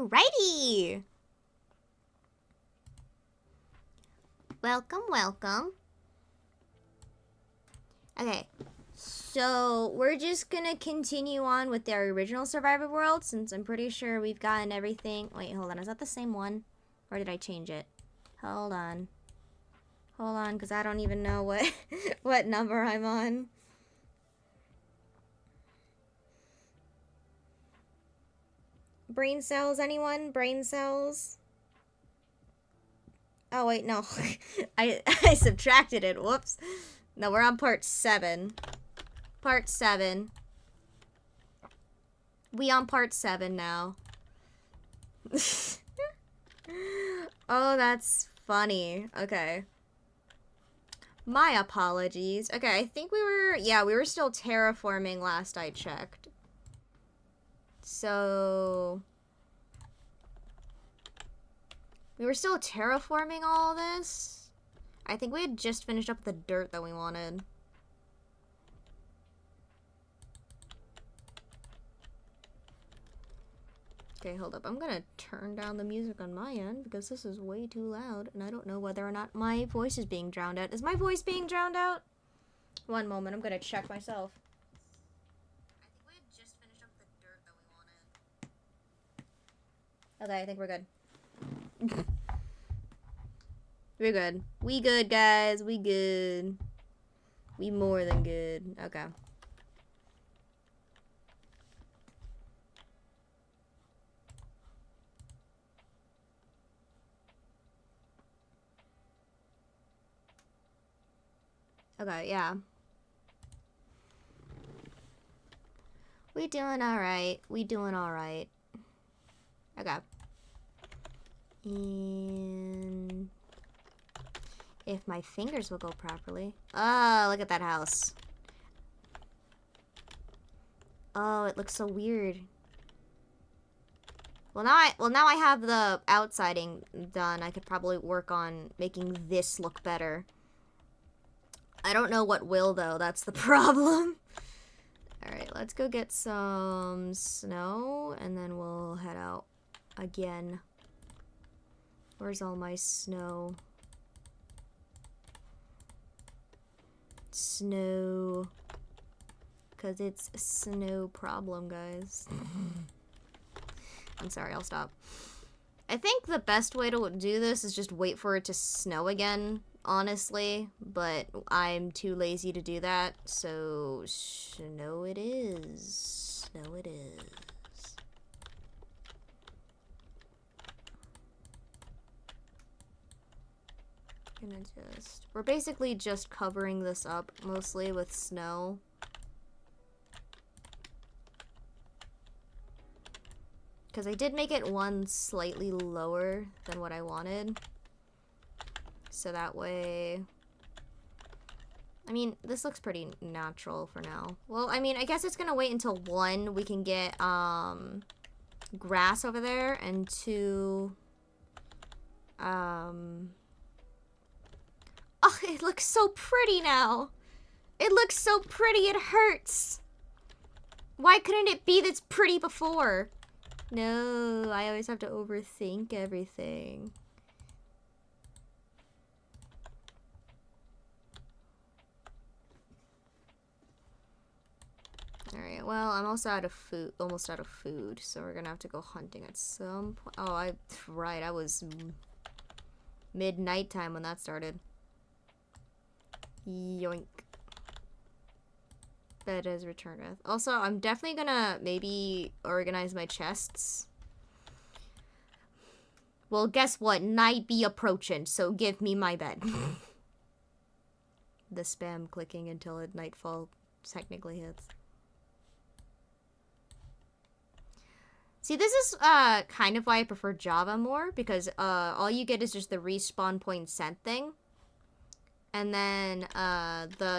Alrighty! Welcome, welcome. Okay, so we're just gonna continue on with our original Survivor World since I'm pretty sure we've gotten everything. Wait, hold on, is that the same one? Or did I change it? Hold on. Hold on, because I don't even know what, what number I'm on. Brain cells, anyone? Brain cells? Oh, wait, no. I subtracted it. Whoops. No, we're on part 7. Part 7. We on part 7 now. Oh, that's funny. Okay. My apologies. Okay, I think we were still terraforming last I checked. So... we were still terraforming all this. I think we had just finished up the dirt that we wanted. Okay, hold up. I'm gonna turn down the music on my end because this is way too loud and I don't know whether or not my voice is being drowned out. Is my voice being drowned out? One moment, I'm gonna check myself. I think we had just finished up the dirt that we wanted. Okay, I think we're good. We're good. We good, guys. We good. We more than good. Okay. Okay, yeah. We doing alright. We doing alright. Okay. And... if my fingers will go properly. Oh, look at that house. Oh, it looks so weird. Well, now I have the outsiding done. I could probably work on making this look better. I don't know what will, though. That's the problem. Alright, let's go get some snow, and then we'll head out again. Where's all my snow? Snow. Because it's a snow problem, guys. I'm sorry, I'll stop. I think the best way to do this is just wait for it to snow again, honestly. But I'm too lazy to do that, so snow it is. Snow it is. Gonna just... we're basically just covering this up, mostly with snow. Because I did make it one slightly lower than what I wanted. So that way... I mean, this looks pretty natural for now. Well, I mean, I guess it's gonna wait until 1, we can get, grass over there, and 2, oh, it looks so pretty now. It looks so pretty, it hurts. Why couldn't it be this pretty before? No, I always have to overthink everything. Alright, well, I'm also out of food, almost out of food, so we're gonna have to go hunting at some point. Oh, right, I was midnight time when that started. Yoink. Bed has returned. Also, I'm definitely gonna maybe organize my chests. Well, guess what? Night be approaching, so give me my bed. The spam clicking until nightfall technically hits. See, this is kind of why I prefer Java more, because all you get is just the respawn point sent thing. And then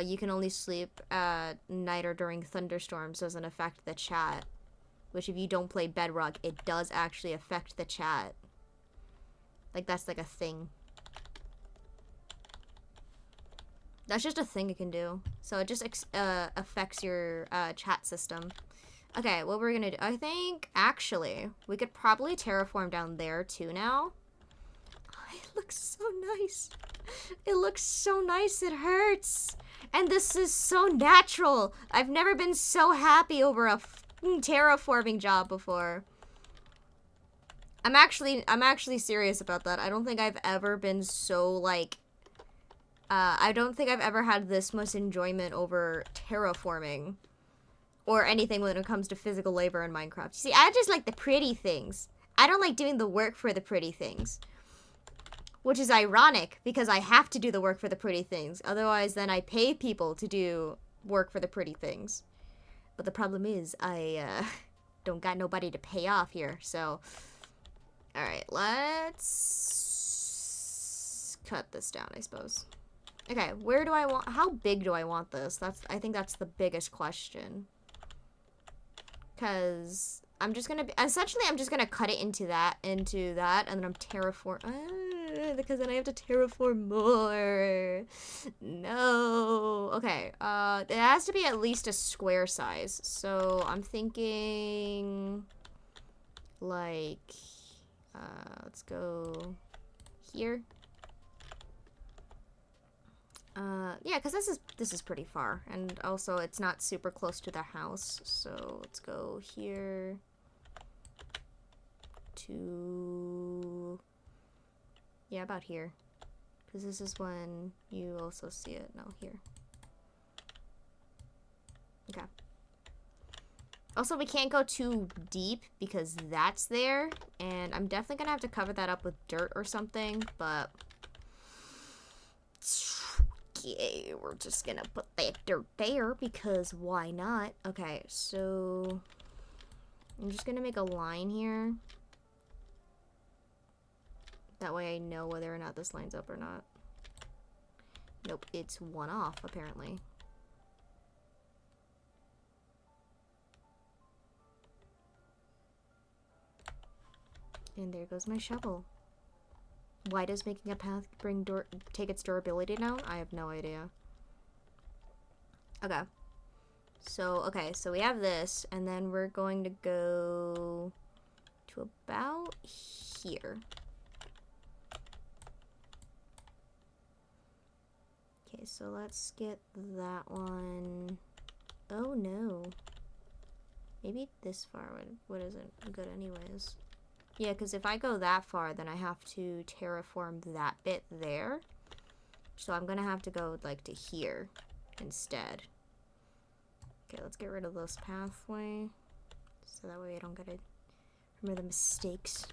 you can only sleep at night or during thunderstorms doesn't affect the chat. Which if you don't play Bedrock, it does actually affect the chat. Like, that's like a thing. That's just a thing it can do. So it just affects your chat system. Okay, what we're gonna do, I think, actually, we could probably terraform down there too now. It looks so nice. It looks so nice, it hurts. And this is so natural. I've never been so happy over a terraforming job before. I'm actually serious about that. I don't think I've ever been so, like, I don't think I've ever had this much enjoyment over terraforming. Or anything when it comes to physical labor in Minecraft. See, I just like the pretty things. I don't like doing the work for the pretty things. Which is ironic, because I have to do the work for the pretty things. Otherwise, then I pay people to do work for the pretty things. But the problem is, I don't got nobody to pay off here, so... Alright, let's... cut this down, I suppose. Okay, where do I want... How big do I want this? I think that's the biggest question. Because I'm just gonna be, essentially I'm just gonna cut it into that, and then I'm because then I have to terraform more. No. Okay, it has to be at least a square size. So I'm thinking, like, let's go here. Yeah, because this is pretty far, and also it's not super close to the house, so let's go here to, yeah, about here, because this is when you also see it. No, here. Okay. Also, we can't go too deep because that's there, and I'm definitely gonna have to cover that up with dirt or something, but okay, we're just gonna put that dirt there because why not? Okay, so I'm just gonna make a line here. That way I know whether or not this lines up or not. Nope, it's one off apparently. And there goes my shovel. Why does making a path take its durability down? I have no idea. Okay. So we have this, and then we're going to go to about here. Okay, so let's get that one. Oh no. Maybe this far would isn't good anyways. Yeah, because if I go that far, then I have to terraform that bit there. So I'm going to have to go, like, to here instead. Okay, let's get rid of this pathway. So that way I don't get to remember the mistakes.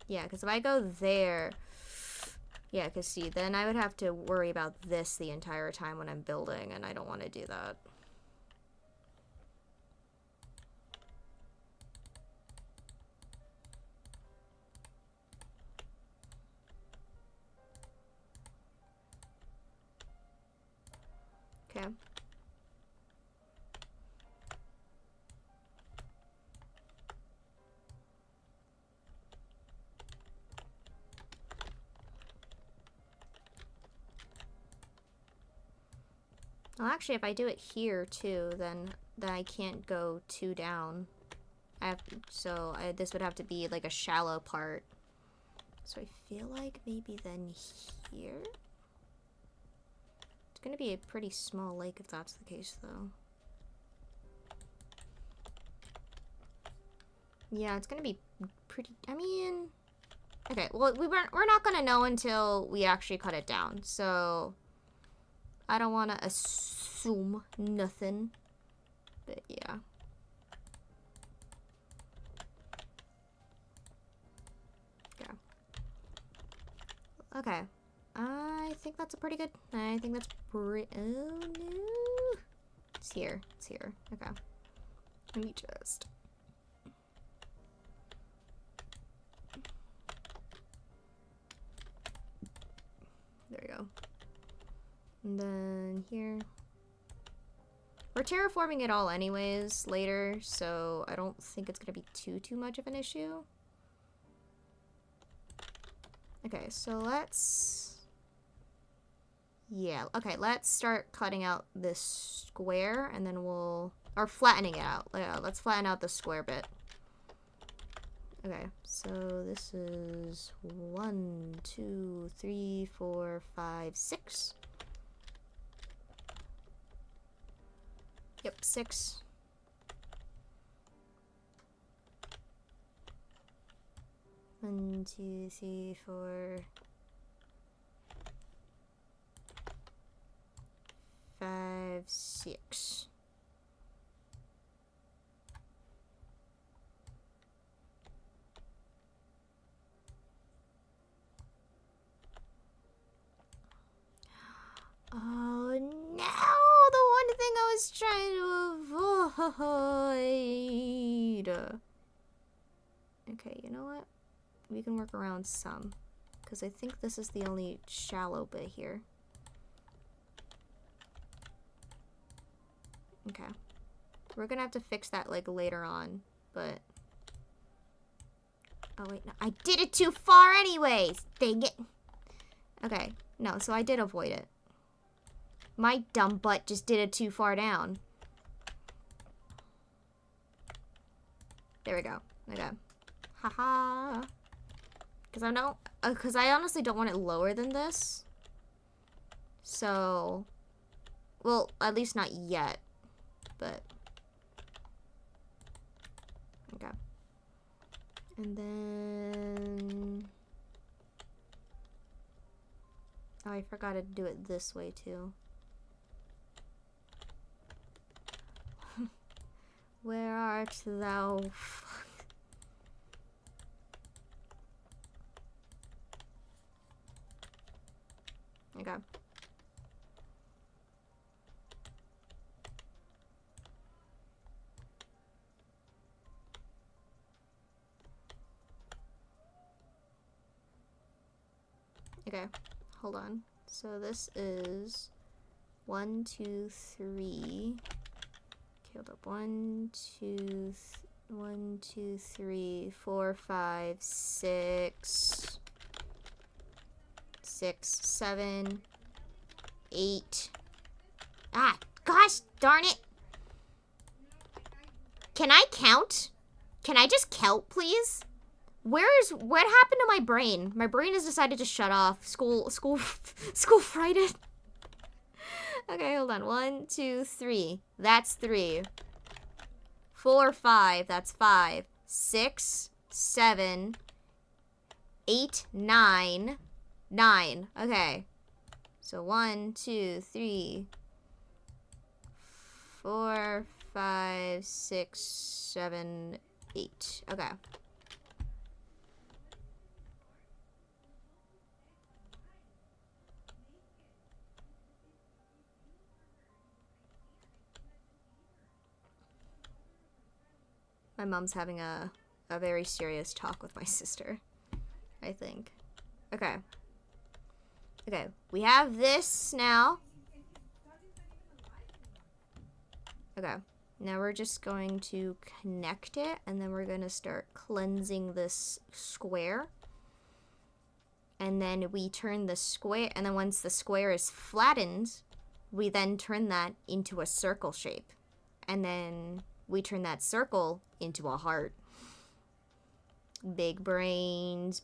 Yeah, because if I go there... Yeah, because see, then I would have to worry about this the entire time when I'm building, and I don't want to do that. Okay. Well, actually, if I do it here too, then I can't go too down. This would have to be like a shallow part. So I feel like maybe then here. It's gonna be a pretty small lake if that's the case, though. Yeah, it's gonna be pretty. I mean, okay. Well, we're not gonna know until we actually cut it down. So I don't want to assume nothing. But yeah. Yeah. Okay. I think that's a pretty good. I think that's pretty. Oh no. It's here. It's here. Okay. Let me just. There we go. And then here. We're terraforming it all anyways later, so I don't think it's gonna be too much of an issue. Okay, so let's Yeah, okay, let's start cutting out this square, and then we'll... Or flattening it out. Yeah, let's flatten out the square bit. Okay, so this is 1, 2, 3, 4, 5, 6. Yep, 6. One, 2, 3, 4, 5, 6. Oh no! The one thing I was trying to avoid. Okay, you know what? We can work around some. Because I think this is the only shallow bit here. Okay. We're gonna have to fix that, like, later on. But... Oh, wait, no. I did it too far anyways! Dang it! Okay. No, so I did avoid it. My dumb butt just did it too far down. There we go. Okay. Haha. Because I honestly don't want it lower than this. So, well, at least not yet. But, okay. And then, oh, I forgot to do it this way too. Where art thou? Okay. Okay, hold on. So this is 1, 2, 3. Hold up. 1, 2, 1, 2, 3, 4, 5, 6, 6, 7, 8. Ah, gosh darn it! Can I count? Can I just count, please? What happened to my brain? My brain has decided to shut off. School Friday. Okay, hold on. 1, 2, 3. That's 3. 4, 5. That's 5. 6, 7, 8, 9. 9. Okay. So 1, 2, 3, 4, 5, 6, 7, 8. Okay. My mom's having a very serious talk with my sister, I think. Okay. Okay, we have this now. Okay, now we're just going to connect it, and then we're gonna start cleansing this square. And then we turn the square, and then once the square is flattened, we then turn that into a circle shape. And then we turn that circle into a heart. Big brains,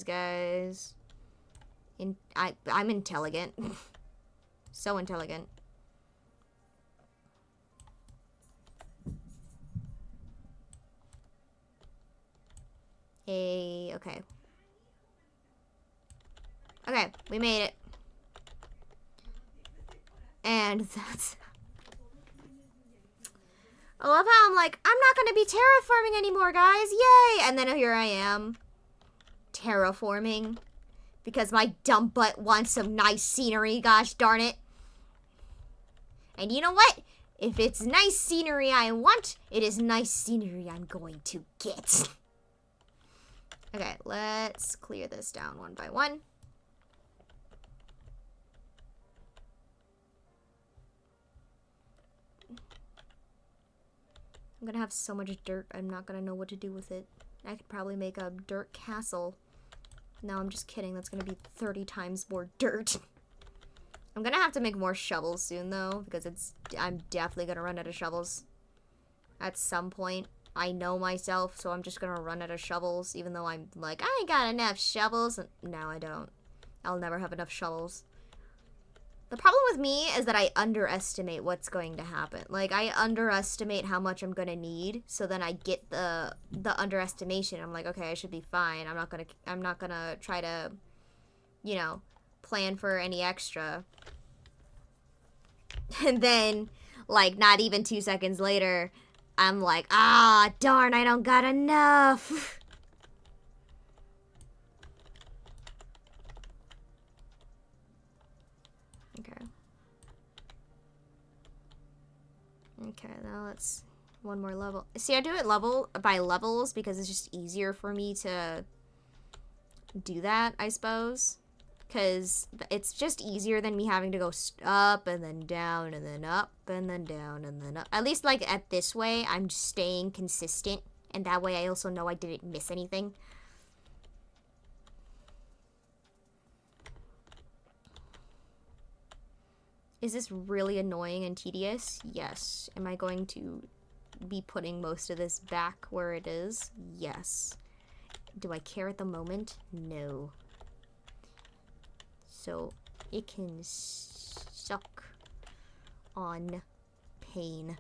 guys. I'm intelligent. So intelligent. Hey, okay. Okay, we made it. And that's... I love how I'm like, I'm not gonna be terraforming anymore, guys. Yay! And then here I am. Terraforming. Because my dumb butt wants some nice scenery, gosh darn it. And you know what? If it's nice scenery I want, it is nice scenery I'm going to get. Okay, let's clear this down one by one. I'm gonna have so much dirt, I'm not gonna know what to do with it. I could probably make a dirt castle. No, I'm just kidding. That's gonna be 30 times more dirt. I'm gonna have to make more shovels soon, though, because I'm definitely gonna run out of shovels at some point. I know myself, so I'm just gonna run out of shovels, even though I'm like, I ain't got enough shovels. No, I don't. I'll never have enough shovels. The problem with me is that I underestimate what's going to happen. Like, I underestimate how much I'm gonna need, so then I get the underestimation. I'm like, okay, I should be fine. I'm not gonna try to, you know, plan for any extra. And then, like, not even 2 seconds later, I'm like, ah, darn, I don't got enough. Okay. Okay, now let's one more level. See, I do it level by levels because it's just easier for me to do that, I suppose. Because it's just easier than me having to go up and then down and then up and then down and then up. At least, like, at this way, I'm just staying consistent. And that way I also know I didn't miss anything. Is this really annoying and tedious? Yes. Am I going to be putting most of this back where it is? Yes. Do I care at the moment? No. So it can suck on pain.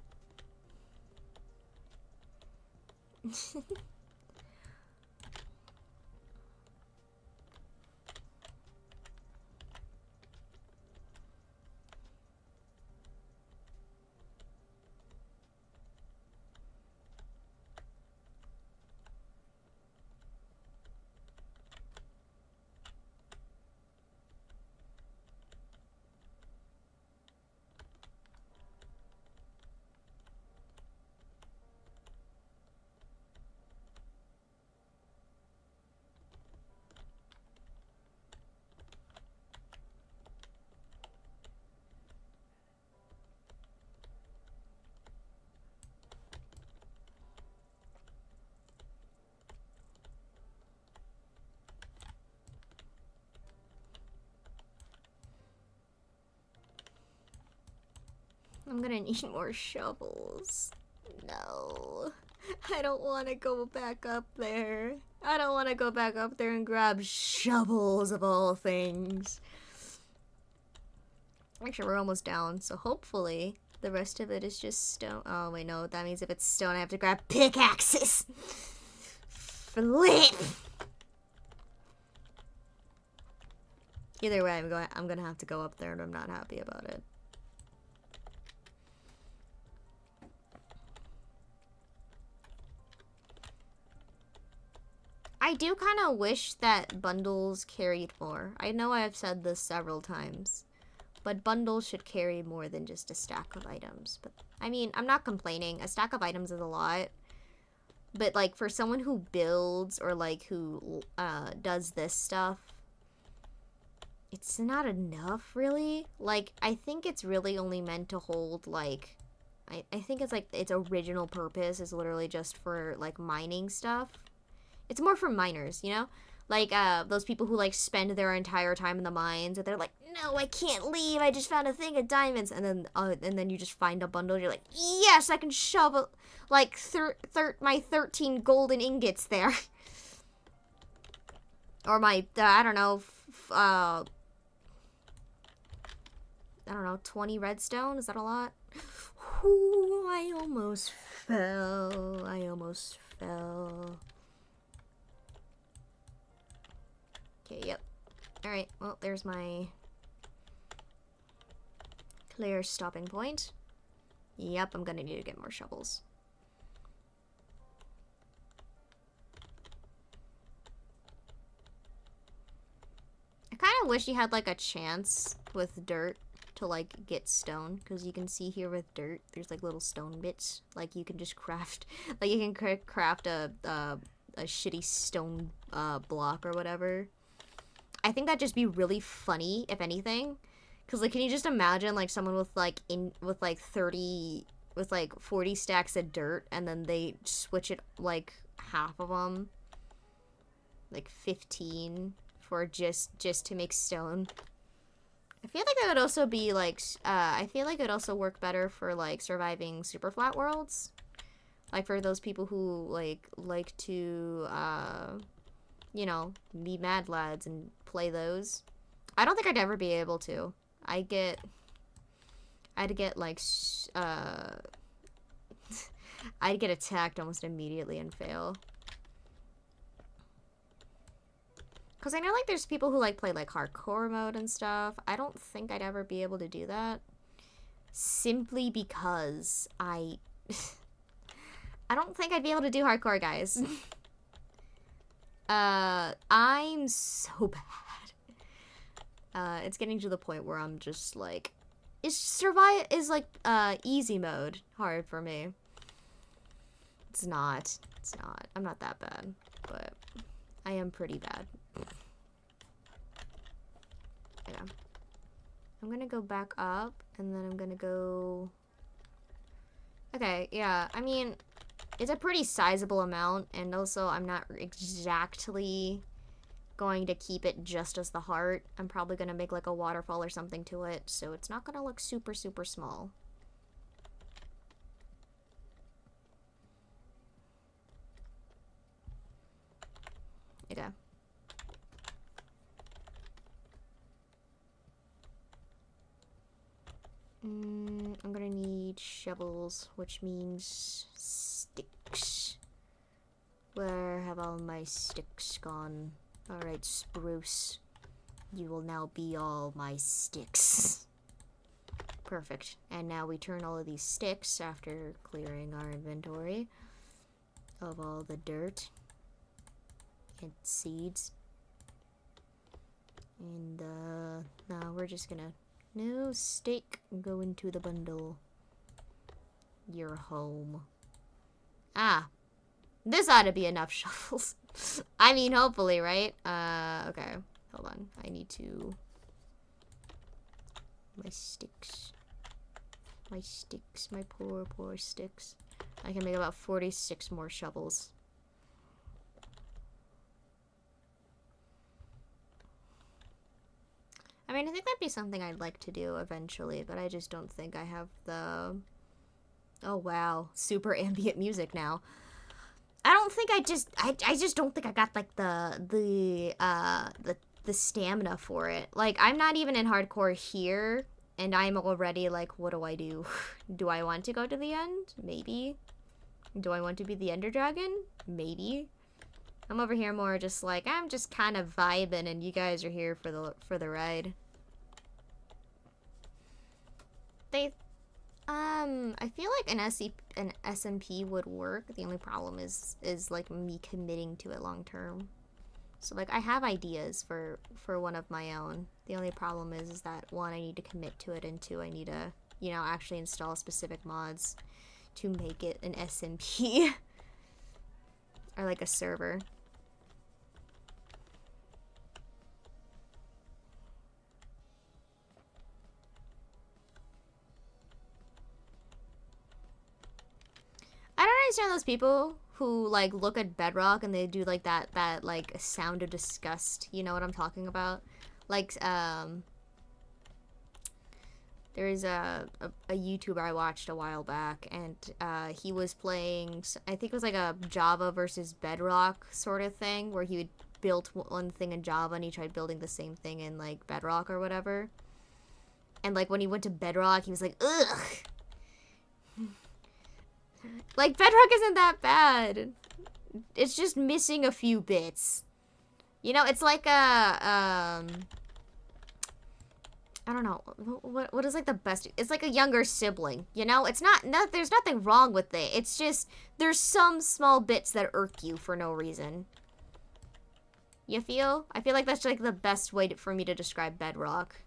I'm gonna need more shovels. No. I don't want to go back up there. I don't want to go back up there and grab shovels of all things. Actually, we're almost down, so hopefully the rest of it is just stone. Oh, wait, no. That means if it's stone, I have to grab pickaxes. Flip! Either way, I'm gonna have to go up there, and I'm not happy about it. I do kind of wish that bundles carried more. I know I've said this several times, but bundles should carry more than just a stack of items. But I mean, I'm not complaining. A stack of items is a lot. But like for someone who builds or like who does this stuff, it's not enough really. Like I think it's really only meant to hold like, I think it's like its original purpose is literally just for like mining stuff. It's more for miners, you know? Like, those people who, like, spend their entire time in the mines, and they're like, no, I can't leave, I just found a thing of diamonds, and then you just find a bundle, and you're like, yes, I can shove, like, my 13 golden ingots there. Or my, I don't know, 20 redstone, is that a lot? Ooh, I almost fell. Okay, yep. Alright, well, there's my clear stopping point. Yep, I'm gonna need to get more shovels. I kind of wish you had, like, a chance with dirt to, like, get stone. Because you can see here with dirt, there's, like, little stone bits. Like, you can just craft... Like, you can craft a shitty stone block or whatever. I think that'd just be really funny, if anything. Because, like, can you just imagine, like, someone with, like, 40 stacks of dirt, and then they switch it, like, half of them. Like, 15 for just to make stone. I feel like that would also be like, I feel like it would also work better for like surviving super flat worlds. Like for those people who like to, you know, be mad lads and play those. I don't think I'd ever be able to. I'd get like, I'd get attacked almost immediately and fail. Because I know, like, there's people who, like, play, like, hardcore mode and stuff. I don't think I'd ever be able to do that. Simply because I don't think I'd be able to do hardcore, guys. I'm so bad. It's getting to the point where I'm just, like... is easy mode hard for me. It's not. It's not. I'm not that bad. But I am pretty bad. Yeah. I'm gonna go back up, and then I'm gonna go... Okay, yeah, I mean, it's a pretty sizable amount, and also I'm not exactly going to keep it just as the heart. I'm probably gonna make like a waterfall or something to it, so it's not gonna look super, super small. Okay. I'm gonna need shovels, which means sticks. Where have all my sticks gone? Alright, Spruce. You will now be all my sticks. Perfect. And now we turn all of these sticks after clearing our inventory of all the dirt and seeds. And, now we're just gonna... No steak, go into the bundle. You're home. Ah. This ought to be enough shovels. I mean, hopefully, right? Okay. Hold on. I need to... My sticks. My sticks. My poor, poor sticks. I can make about 46 more shovels. I mean, I think that'd be something I'd like to do eventually, but I just don't think I have the... Oh, wow. Super ambient music now. I don't think I just don't think I got, like, the stamina for it. Like, I'm not even in hardcore here, and I'm already like, what do I do? Do I want to go to the end? Maybe. Do I want to be the Ender Dragon? Maybe. I'm over here more just like, I'm just kind of vibing, and you guys are here for the ride. I feel like an SMP would work. The only problem is like me committing to it long term. So like I have ideas for one of my own. The only problem is that one, I need to commit to it, and two, I need to, you know, actually install specific mods to make it an SMP or like a server. I don't understand those people who like look at Bedrock and they do like that like sound of disgust. You know what I'm talking about? Like there's a YouTuber I watched a while back, and he was playing, I think it was like a Java versus Bedrock sort of thing, where he would build one thing in Java and he tried building the same thing in like Bedrock or whatever. And like when he went to Bedrock, he was like, ugh. Like, Bedrock isn't that bad. It's just missing a few bits. You know, it's like a, I don't know, what is like the best, it's like a younger sibling, you know? It's not, there's nothing wrong with it. It's just, there's some small bits that irk you for no reason. You feel? I feel like that's like the best way for me to describe Bedrock.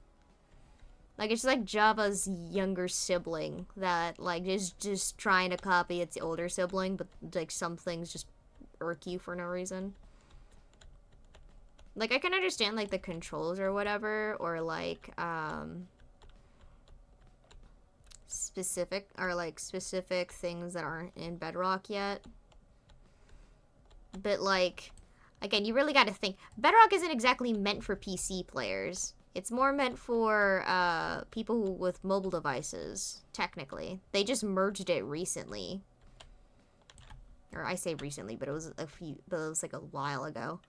Like, it's like Java's younger sibling that, like, is just trying to copy its older sibling, but, like, some things just irk you for no reason. Like, I can understand, like, the controls or whatever, or, like, specific things that aren't in Bedrock yet. But, like, again, you really gotta think. Bedrock isn't exactly meant for PC players. It's more meant for people with mobile devices, technically. They just merged it recently. Or I say recently, but it was like a while ago.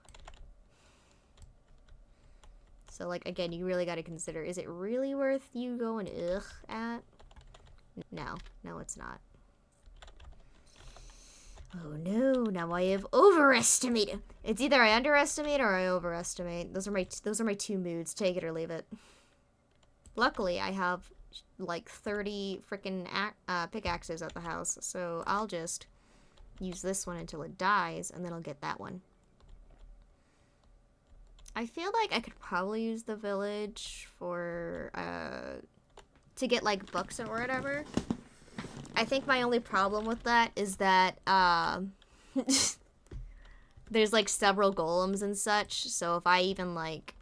So like again, you really got to consider, is it really worth you going ugh at? No, it's not. Oh no, now I have overestimated. It's either I underestimate or I overestimate. Those are my two moods. Take it or leave it. Luckily, I have like 30 freaking pickaxes at the house, so I'll just use this one until it dies, and then I'll get that one. I feel like I could probably use the village for to get like books or whatever. I think my only problem with that is that there's like several golems and such, so if I even like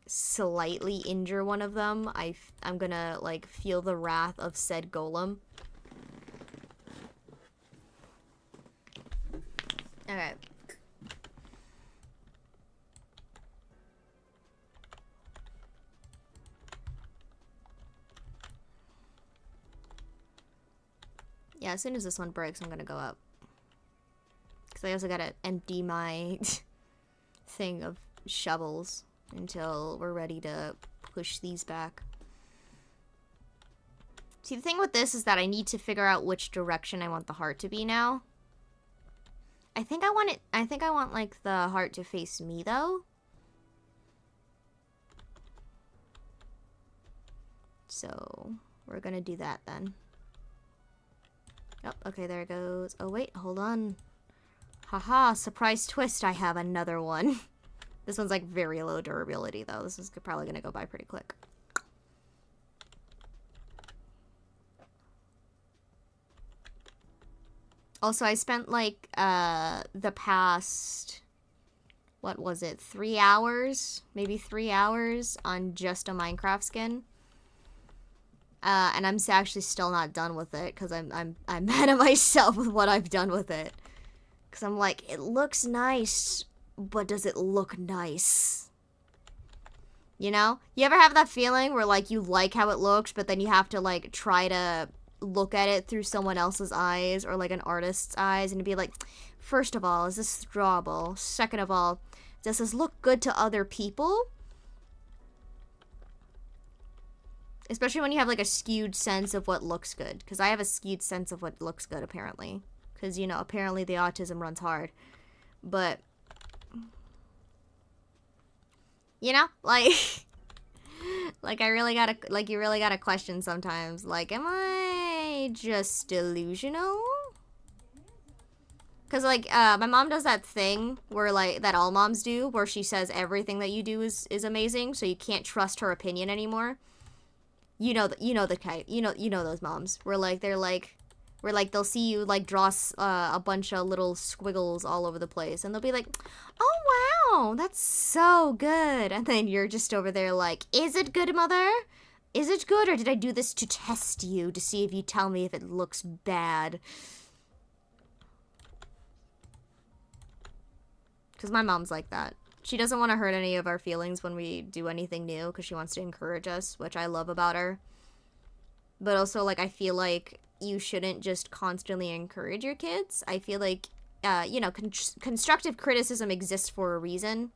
slightly injure one of them, I'm gonna like feel the wrath of said golem. Okay. Yeah, as soon as this one breaks, I'm gonna go up. Because I also gotta empty my thing of shovels until we're ready to push these back. See, the thing with this is that I need to figure out which direction I want the heart to be now. I think I want like the heart to face me though. So we're gonna do that then. Oh, okay, there it goes. Oh wait, hold on. Haha, surprise twist, I have another one. This one's like very low durability though. This is probably gonna go by pretty quick. Also, I spent like the past, what was it, 3 hours? Maybe 3 hours on just a Minecraft skin. And I'm actually still not done with it because I'm mad at myself with what I've done with it. Because I'm like, it looks nice, but does it look nice? You know? You ever have that feeling where like you like how it looks, but then you have to like try to look at it through someone else's eyes or like an artist's eyes and be like, first of all, is this drawable? Second of all, does this look good to other people? Especially when you have like a skewed sense of what looks good. Because I have a skewed sense of what looks good, apparently. Because, you know, apparently the autism runs hard. But, you know, like, like I really gotta, like you really gotta question sometimes. Like, am I just delusional? Because, like, my mom does that thing where, like, that all moms do, where she says everything that you do is amazing, so you can't trust her opinion anymore. You know those moms where like they'll see you like draw a bunch of little squiggles all over the place and they'll be like, oh wow, that's so good, and then you're just over there like, is it good, mother? Is it good, or did I do this to test you to see if you tell me if it looks bad? Because my mom's like that. She doesn't want to hurt any of our feelings when we do anything new because she wants to encourage us, which I love about her. But also, like, I feel like you shouldn't just constantly encourage your kids. I feel like, you know, constructive criticism exists for a reason.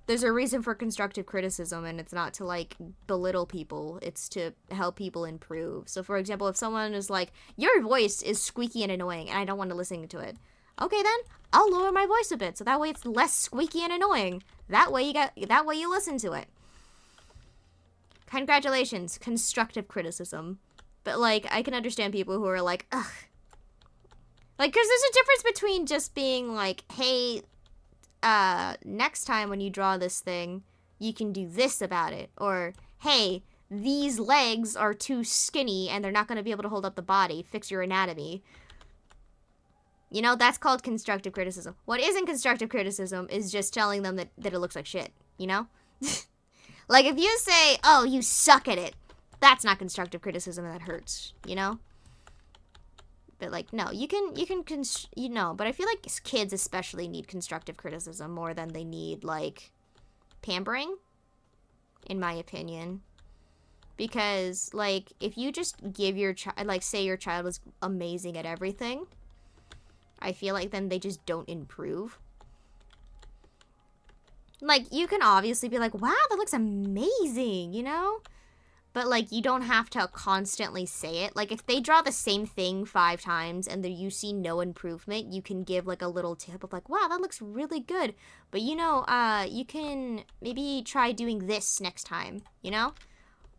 There's a reason for constructive criticism, and it's not to, like, belittle people. It's to help people improve. So, for example, if someone is like, your voice is squeaky and annoying, and I don't want to listen to it. Okay, then, I'll lower my voice a bit, so that way it's less squeaky and annoying. That way you listen to it. Congratulations, constructive criticism. But, like, I can understand people who are like, ugh. Like, because there's a difference between just being like, hey, next time when you draw this thing, you can do this about it. Or, hey, these legs are too skinny and they're not going to be able to hold up the body. Fix your anatomy. You know, that's called constructive criticism. What isn't constructive criticism is just telling them that it looks like shit, you know? Like, if you say, oh, you suck at it, that's not constructive criticism and that hurts, you know? But, like, no, you know, but I feel like kids especially need constructive criticism more than they need, like, pampering. in my opinion. Because, like, if you just give your child, like, say your child is amazing at everything, I feel like then they just don't improve. Like, you can obviously be like, wow, that looks amazing, you know? But, like, you don't have to constantly say it. Like, if they draw the same thing 5 times and you see no improvement, you can give, like, a little tip of, like, wow, that looks really good. But, you know, you can maybe try doing this next time, you know?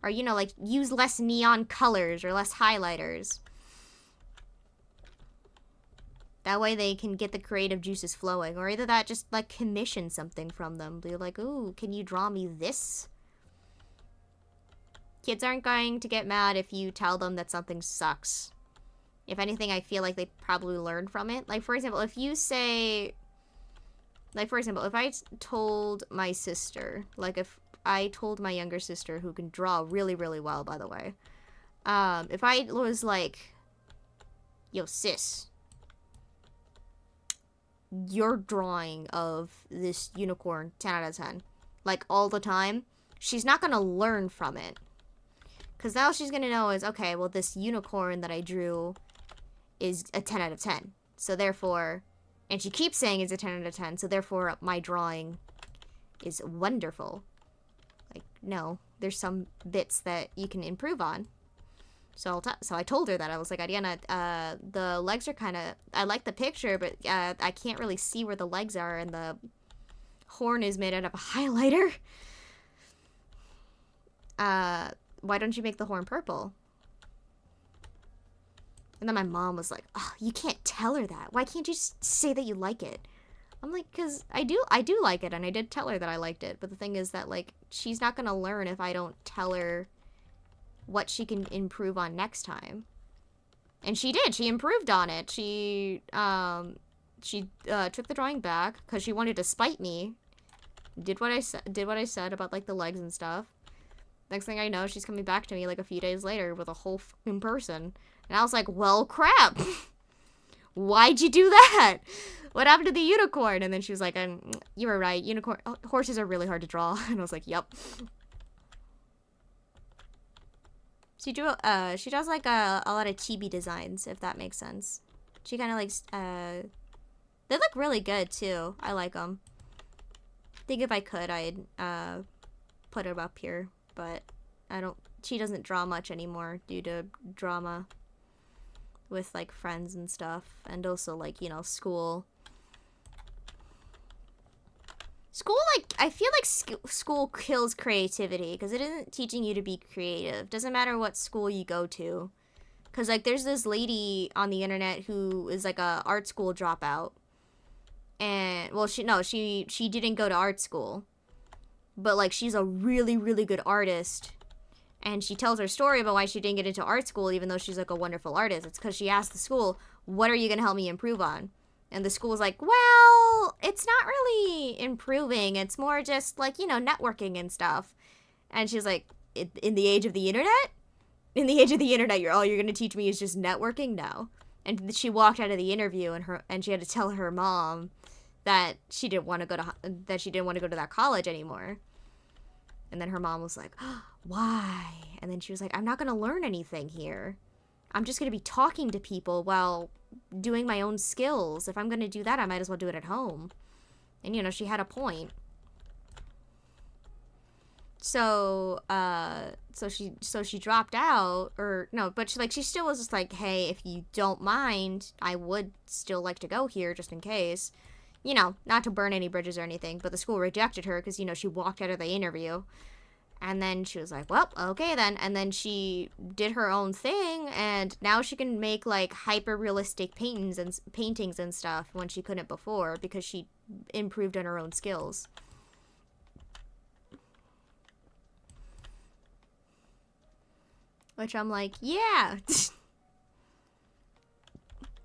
Or, you know, like, use less neon colors or less highlighters. That way they can get the creative juices flowing. Or either that, just, like, commission something from them. Be like, ooh, can you draw me this? Kids aren't going to get mad if you tell them that something sucks. If anything, I feel like they probably learn from it. Like, for example, if you say... Like, for example, if I told my sister... Like, if I told my younger sister, who can draw really, really well, by the way. If I was like... Yo, sis... Your drawing of this unicorn, 10 out of 10. Like, all the time. She's not gonna learn from it. Because now she's gonna know is, okay, well, this unicorn that I drew is a 10 out of 10. So therefore, and she keeps saying it's a 10 out of 10, so therefore my drawing is wonderful. Like, no, there's some bits that you can improve on. So I told her that. I was like, Ariana, the legs are kind of... I like the picture, but I can't really see where the legs are, and the horn is made out of a highlighter. Why don't you make the horn purple? And then my mom was like, oh, you can't tell her that. Why can't you just say that you like it? I'm like, because I do like it, and I did tell her that I liked it. But the thing is that, like, she's not going to learn if I don't tell her what she can improve on next time. And she did. She improved on it. She took the drawing back because she wanted to spite me. Did what I said about, like, the legs and stuff. Next thing I know, she's coming back to me, like, a few days later with a whole fucking person. And I was like, well, crap. Why'd you do that? What happened to the unicorn? And then she was like, you were right. Horses are really hard to draw. And I was like, yep. She does, like, a lot of chibi designs, if that makes sense. She kind of likes, they look really good, too. I like them. I think if I could, I'd, put them up here. But she doesn't draw much anymore due to drama with, like, friends and stuff. And also, like, you know, school. School, like, I feel like school kills creativity because it isn't teaching you to be creative. Doesn't matter what school you go to. Because, like, there's this lady on the internet who is, like, a art school dropout. And, well, she didn't go to art school. But, like, she's a really, really good artist. And she tells her story about why she didn't get into art school even though she's, like, a wonderful artist. It's because she asked the school, what are you going to help me improve on? And the school was like, well, it's not really improving. It's more just, like, you know, networking and stuff. And she's like, in the age of the internet? In the age of the internet, all you're going to teach me is just networking? No. And she walked out of the interview and she had to tell her mom that she didn't want to go to that college anymore. And then her mom was like, oh, why? And then she was like, I'm not going to learn anything here. I'm just going to be talking to people while doing my own skills. If I'm going to do that, I might as well do it at home. And, you know, she had a point. So she dropped out, or no, but she still was just like, hey, if you don't mind, I would still like to go here just in case. You know, not to burn any bridges or anything, but the school rejected her because, you know, she walked out of the interview. And then she was like, well, okay then. And then she did her own thing, and now she can make, like, hyper-realistic paintings and stuff when she couldn't before because she improved on her own skills. Which I'm like, yeah.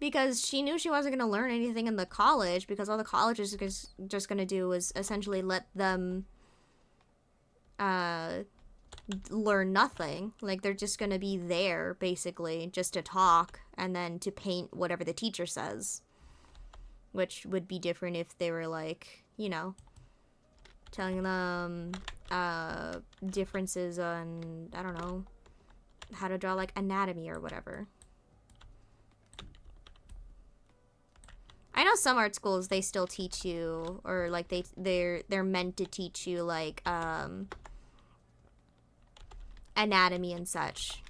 Because she knew she wasn't going to learn anything in the college because all the college is just going to do is essentially let them learn nothing. Like, they're just going to be there, basically, just to talk and then to paint whatever the teacher says. Which would be different if they were, like, you know, telling them, differences on, I don't know, how to draw like anatomy or whatever. I know some art schools, they still teach you, or like they're meant to teach you like anatomy and such.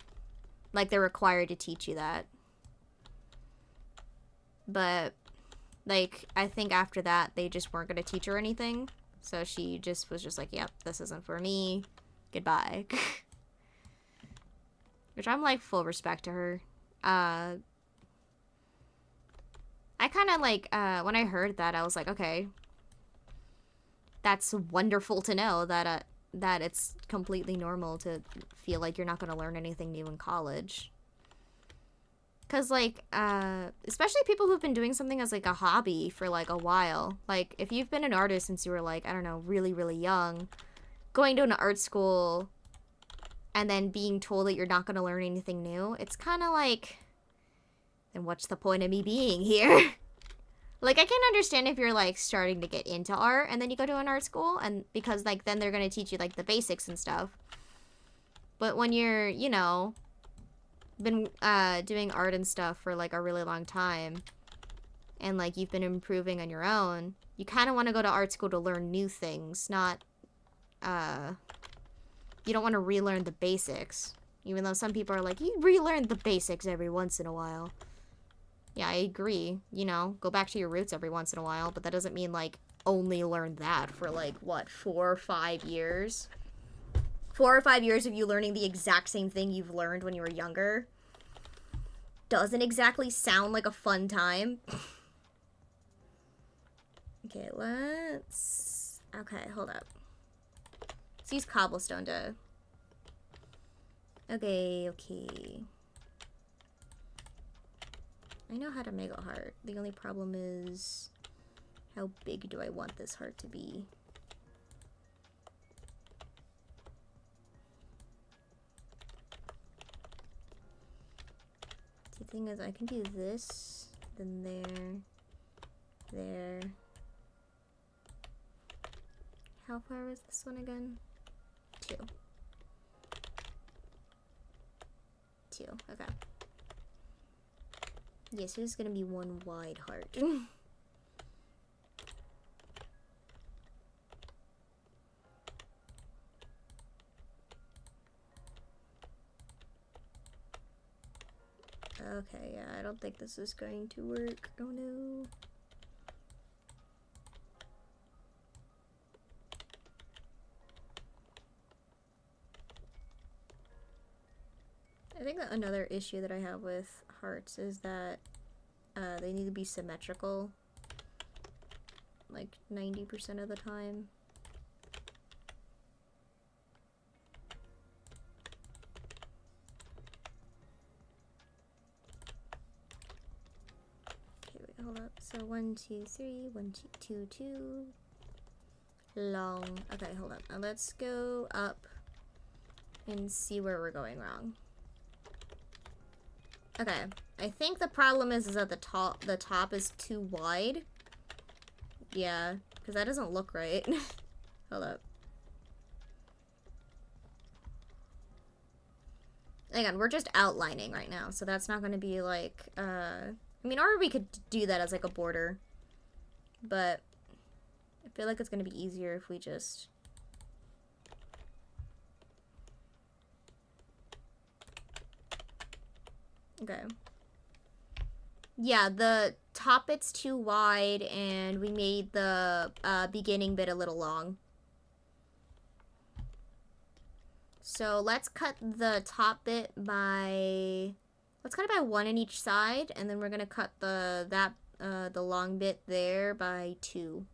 Like they're required to teach you that. But like I think after that they just weren't going to teach her anything. So she just was just like, yep, this isn't for me. Goodbye. Which I'm like full respect to her. I kind of like, when I heard that, I was like, okay, that's wonderful to know that, that it's completely normal to feel like you're not going to learn anything new in college. Because, like, especially people who've been doing something as, like, a hobby for, like, a while. Like, if you've been an artist since you were, like, I don't know, really, really young, going to an art school and then being told that you're not going to learn anything new, it's kind of like, then what's the point of me being here? Like, I can understand if you're, like, starting to get into art and then you go to an art school, and because, like, then they're going to teach you, like, the basics and stuff. But when you're, you know, been doing art and stuff for, like, a really long time, and, like, you've been improving on your own, you kind of want to go to art school to learn new things, not, you don't want to relearn the basics. Even though some people are like, you relearn the basics every once in a while. Yeah, I agree. You know, go back to your roots every once in a while, but that doesn't mean, like, only learn that for, like, what, 4 or 5 years? 4 or 5 years of you learning the exact same thing you've learned when you were younger doesn't exactly sound like a fun time. Okay, let's... Okay, hold up. Let's use cobblestone to... Okay. I know how to make a heart. The only problem is, how big do I want this heart to be? The thing is, I can do this, then there. How far is this one again? 2. 2, okay. Yeah, so it's gonna be one wide heart. Okay, yeah, I don't think this is going to work. Oh no. I think that another issue that I have with hearts is that they need to be symmetrical, like 90% of the time. Okay, wait, hold up. So 1, 2, 3, 1, 2, 2, 2. Long. Okay, hold up. Now let's go up and see where we're going wrong. Okay, I think the problem is that the top is too wide. Yeah, because that doesn't look right. Hold up. Again, we're just outlining right now, so that's not going to be like, I mean, or we could do that as like a border, but I feel like it's going to be easier if we just... Okay. Yeah, the top bit's too wide, and we made the beginning bit a little long. So let's cut the top bit by... Let's cut it by 1 in each side, and then we're gonna cut the long bit there by 2.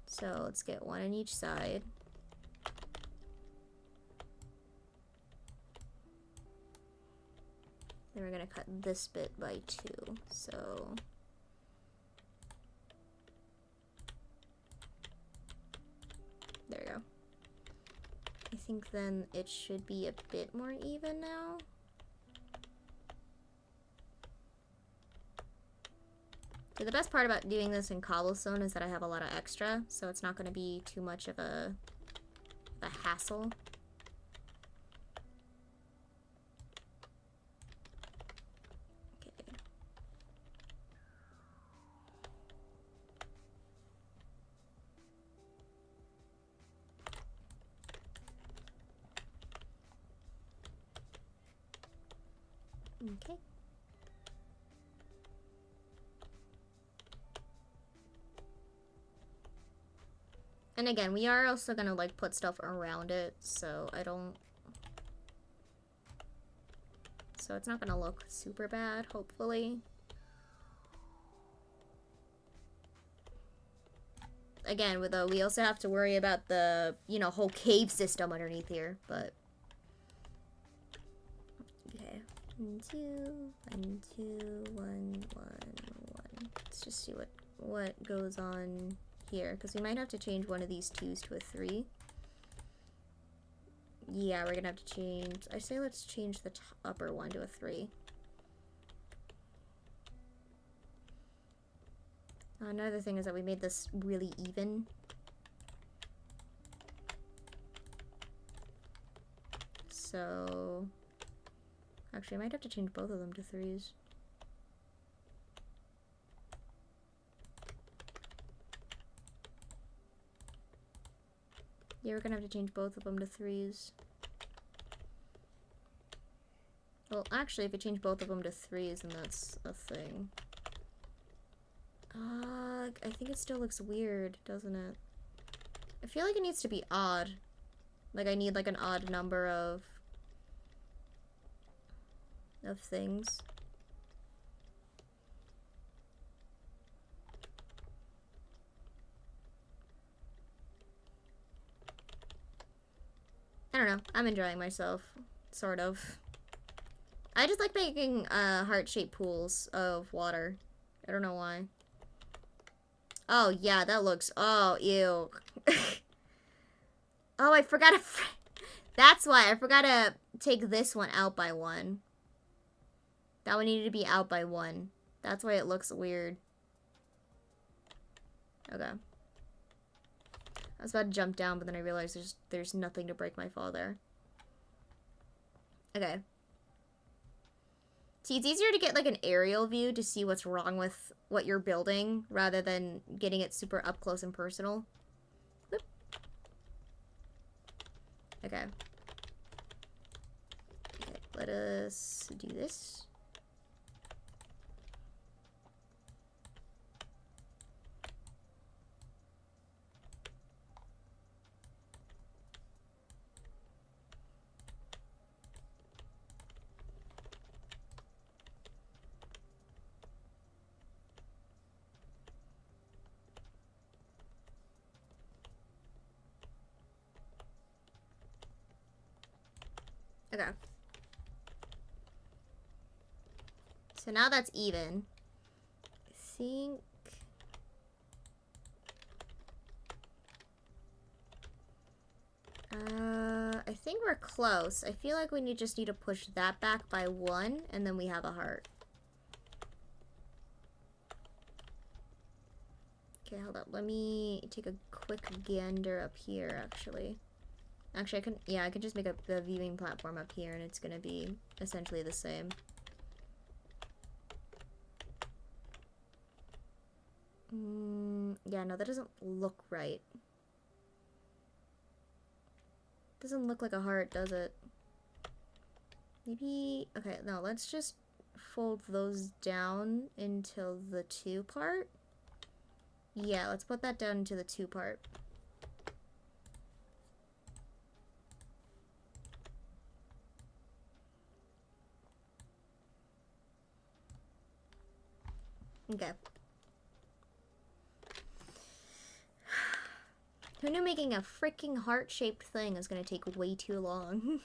So let's get 1 in each side. Then we're gonna cut this bit by 2, so... There we go. I think then it should be a bit more even now. So the best part about doing this in cobblestone is that I have a lot of extra, so it's not gonna be too much of a the hassle. Okay. And again, we are also gonna like put stuff around it, so I don't... So it's not gonna look super bad, hopefully. Again, though, we also have to worry about the, you know, whole cave system underneath here, but... Okay. 1, 2, 1, 2, 1, 1, 1. Let's just see what goes on here, because we might have to change one of these 2s to a 3. Yeah, we're gonna have to change... I say let's change the upper one to a 3. Another thing is that we made this really even. So... Actually, I might have to change both of them to 3s. Yeah, we're gonna have to change both of them to 3s. Well, actually, if we change both of them to 3s, then that's a thing. I think it still looks weird, doesn't it? I feel like it needs to be odd. Like, I need, like, an odd number of things. I don't know. I'm enjoying myself. Sort of. I just like making heart-shaped pools of water. I don't know why. Oh, yeah, that looks... Oh, ew. Oh, I forgot to... That's why. I forgot to take this one out by 1. That one needed to be out by 1. That's why it looks weird. Okay. I was about to jump down, but then I realized there's nothing to break my fall there. Okay. See, it's easier to get, like, an aerial view to see what's wrong with what you're building, rather than getting it super up close and personal. Whoop. Okay. Okay, let us do this. Okay. So now that's even. I think we're close. I feel like we just need to push that back by 1, and then we have a heart. Okay, hold up. Let me take a quick gander up here, actually. Actually, I could just make the viewing platform up here, and it's gonna be essentially the same. Yeah, no, that doesn't look right. Doesn't look like a heart, does it? Maybe... Okay, no, let's just fold those down into the 2 part. Yeah, let's put that down into the 2 part. Okay. Who knew making a freaking heart-shaped thing is gonna take way too long?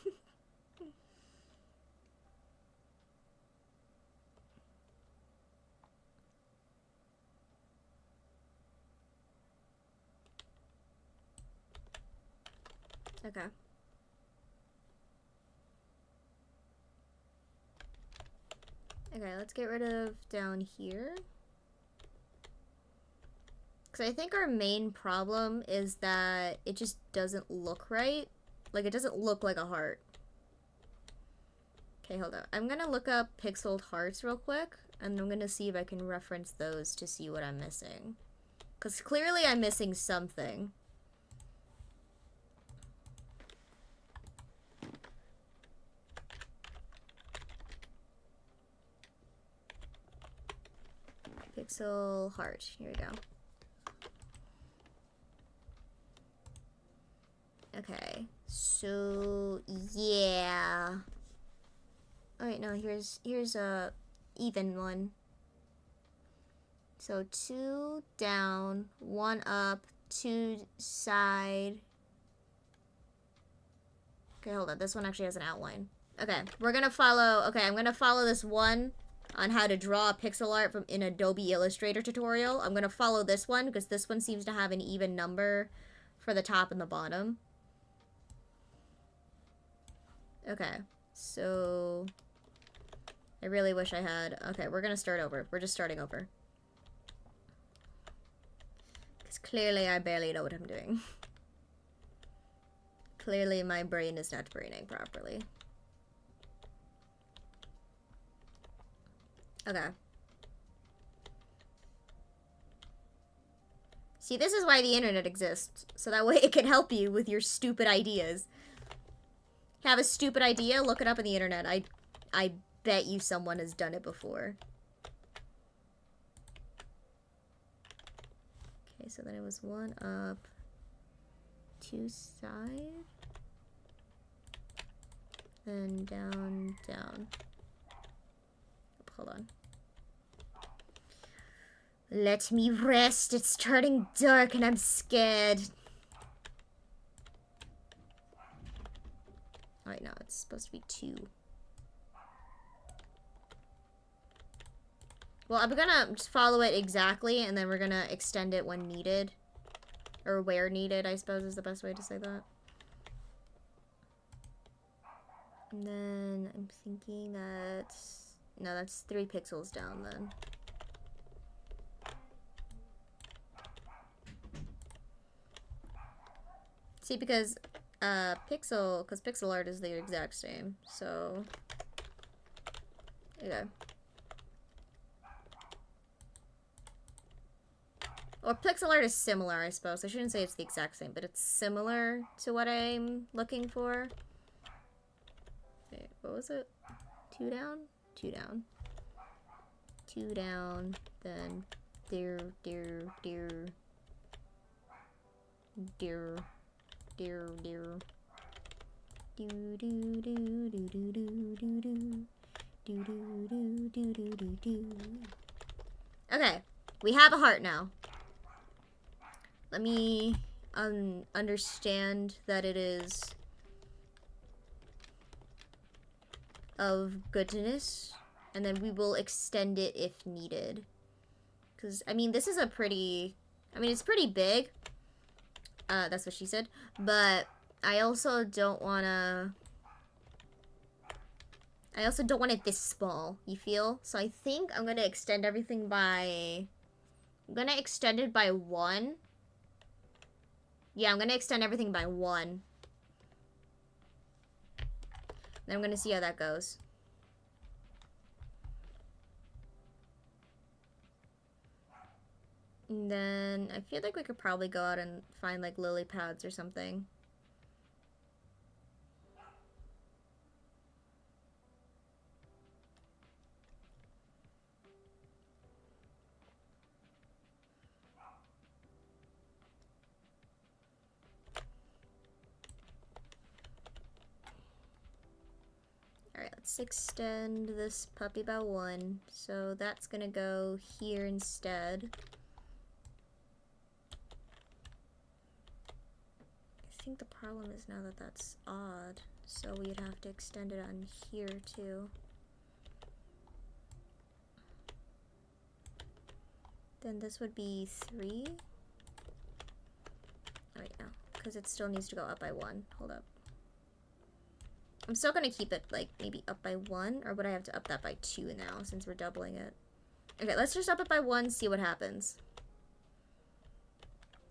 Okay. Okay, let's get rid of down here. Because I think our main problem is that it just doesn't look right. Like, it doesn't look like a heart. Okay, hold on. I'm gonna look up pixeled hearts real quick, and I'm gonna see if I can reference those to see what I'm missing. Because clearly I'm missing something. Pixel heart. Here we go. Okay. So, yeah. Oh wait, no, here's a even one. So 2 down, 1 up, 2 side. Okay, hold on. This one actually has an outline. Okay, we're gonna follow. Okay, I'm gonna follow this one on how to draw pixel art from in Adobe Illustrator tutorial. I'm gonna follow this one because this one seems to have an even number for the top and the bottom. Okay, so I really wish I had. Okay, we're gonna start over. We're just starting over. Because clearly I barely know what I'm doing. Clearly my brain is not braining properly. Okay. See, this is why the internet exists. So that way it can help you with your stupid ideas. Have a stupid idea? Look it up on the internet. I bet you someone has done it before. Okay, so then it was 1 up, 2 side, then down, down. Hold on. Let me rest. It's turning dark and I'm scared. Alright, no, it's supposed to be 2. Well, I'm gonna just follow it exactly, and then we're gonna extend it when needed. Or where needed, I suppose is the best way to say that. And then I'm thinking that... No, that's 3 pixels down then. See, because pixel art is the exact same, so... Okay. Or pixel art is similar, I suppose. I shouldn't say it's the exact same, but it's similar to what I'm looking for. Wait, what was it? 2 down? 2 down. 2 down, then dear, dear, dear, dear, dear, dear. Do do do do do do do do do do do do do do. Okay, we have a heart now. Let me understand that it is of goodness, and then we will extend it if needed. Because, I mean, this is a pretty... I mean, it's pretty big. That's what she said. But I also don't want to... I also don't want it this small, you feel? So I think I'm going to extend everything by... I'm going to extend it by 1. Yeah, I'm going to extend everything by 1. Then I'm going to see how that goes. And then I feel like we could probably go out and find like lily pads or something. Alright, let's extend this puppy by 1. So that's gonna go here instead. I think the problem is now that that's odd, so we'd have to extend it on here too. Then this would be 3. Oh wait, no, because it still needs to go up by 1. Hold up. I'm still gonna keep it like maybe up by 1, or would I have to up that by 2 now since we're doubling it? Okay, let's just up it by 1, see what happens.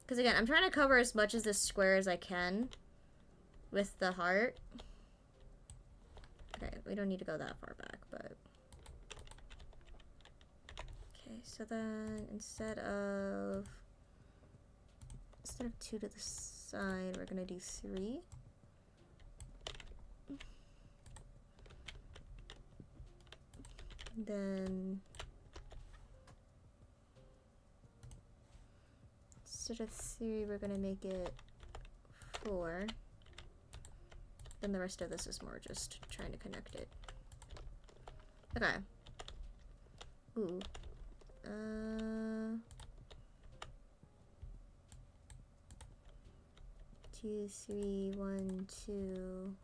Because again, I'm trying to cover as much of this square as I can with the heart. Okay, we don't need to go that far back, but... Okay, so then instead of 2 to the side, we're gonna do 3. Then instead of 3, we're gonna make it 4. Then the rest of this is more just trying to connect it. Okay. Ooh. 2, 3, 1, 2,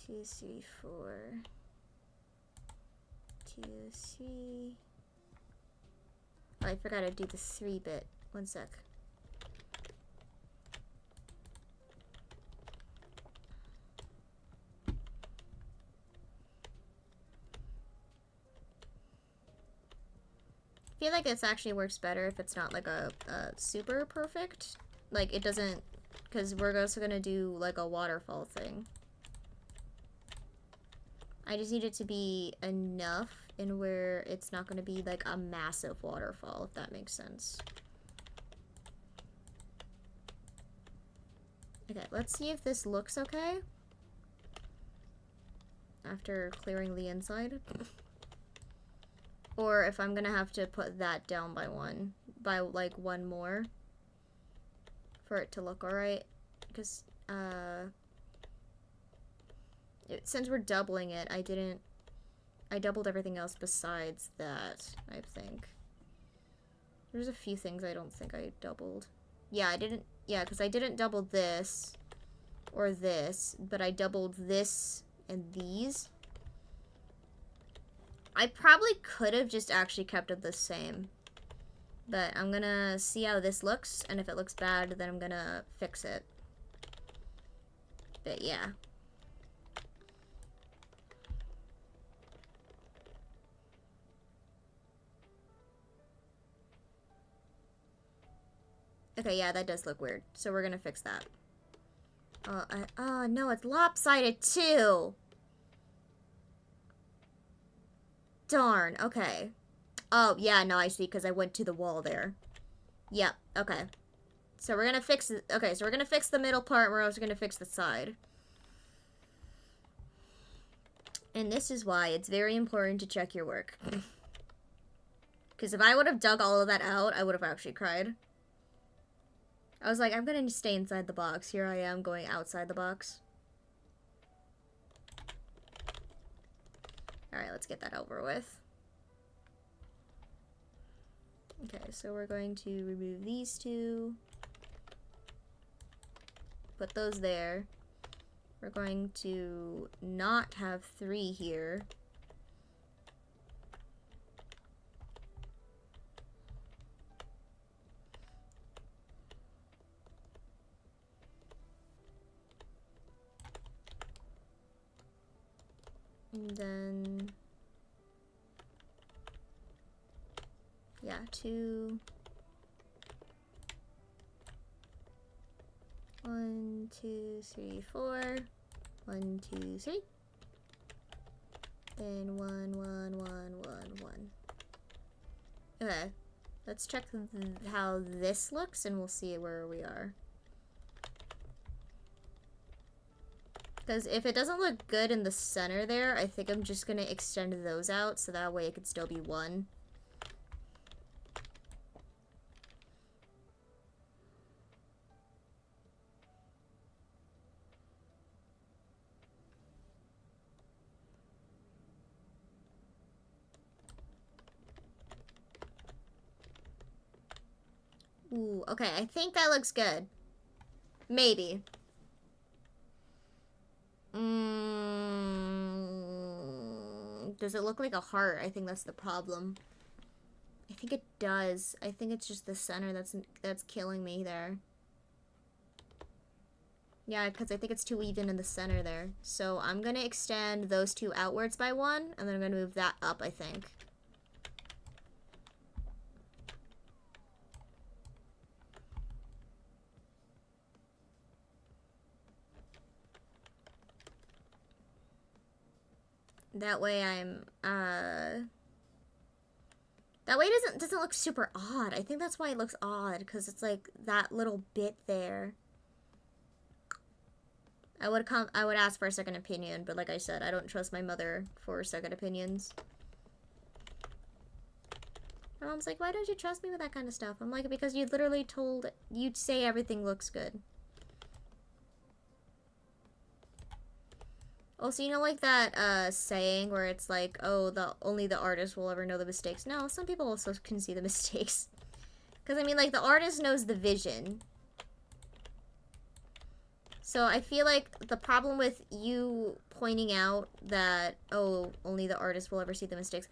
2, 3, 4, 2, 3. Oh, I forgot to do the 3 bit. One sec. I feel like this actually works better if it's not like a super perfect. Like it doesn't, because we're also gonna do like a waterfall thing. I just need it to be enough in where it's not gonna be like a massive waterfall, if that makes sense. Okay, let's see if this looks okay after clearing the inside. Or if I'm gonna have to put that down by like one more for it to look alright. Because, since we're doubling it, I doubled everything else besides that, I think. There's a few things I don't think I doubled. Yeah, because I didn't double this or this, but I doubled this and these. I probably could have just actually kept it the same. But I'm gonna see how this looks, and if it looks bad, then I'm gonna fix it. But yeah. Okay, yeah, that does look weird. So we're gonna fix that. Oh, no, it's lopsided too! Darn, okay. Oh, yeah, no, I see, because I went to the wall there. Yep, okay. So we're gonna fix it. Okay, so we're gonna fix the middle part, we're also gonna fix the side. And this is why it's very important to check your work. Because if I would have dug all of that out, I would have actually cried. I was like, I'm gonna stay inside the box. Here I am going outside the box. Alright, let's get that over with. Okay, so we're going to remove these 2. Put those there. We're going to not have 3 here. And then, yeah, 2. 1, 2, 3, 4. 1, 2, 3. Then 1, 1, 1, 1, 1. Okay, let's check how this looks, and we'll see where we are. Because if it doesn't look good in the center there, I think I'm just going to extend those out so that way it could still be 1. Ooh, okay, I think that looks good. Maybe. Does it look like a heart? I think that's the problem. I think it does. I think it's just the center that's killing me there. Yeah, because I think it's too even in the center there. So I'm going to extend those 2 outwards by 1, and then I'm going to move that up, I think. That way that way it doesn't look super odd. I think that's why it looks odd, because it's like that little bit there. I would ask for a second opinion, but like I said, I don't trust my mother for second opinions. My mom's like, why don't you trust me with that kind of stuff? I'm like, because you literally you'd say everything looks good. Also, you know, like that saying where it's like, oh, only the artist will ever know the mistakes. No, some people also can see the mistakes. Because, I mean, like, the artist knows the vision. So I feel like the problem with you pointing out that, oh, only the artist will ever see the mistakes.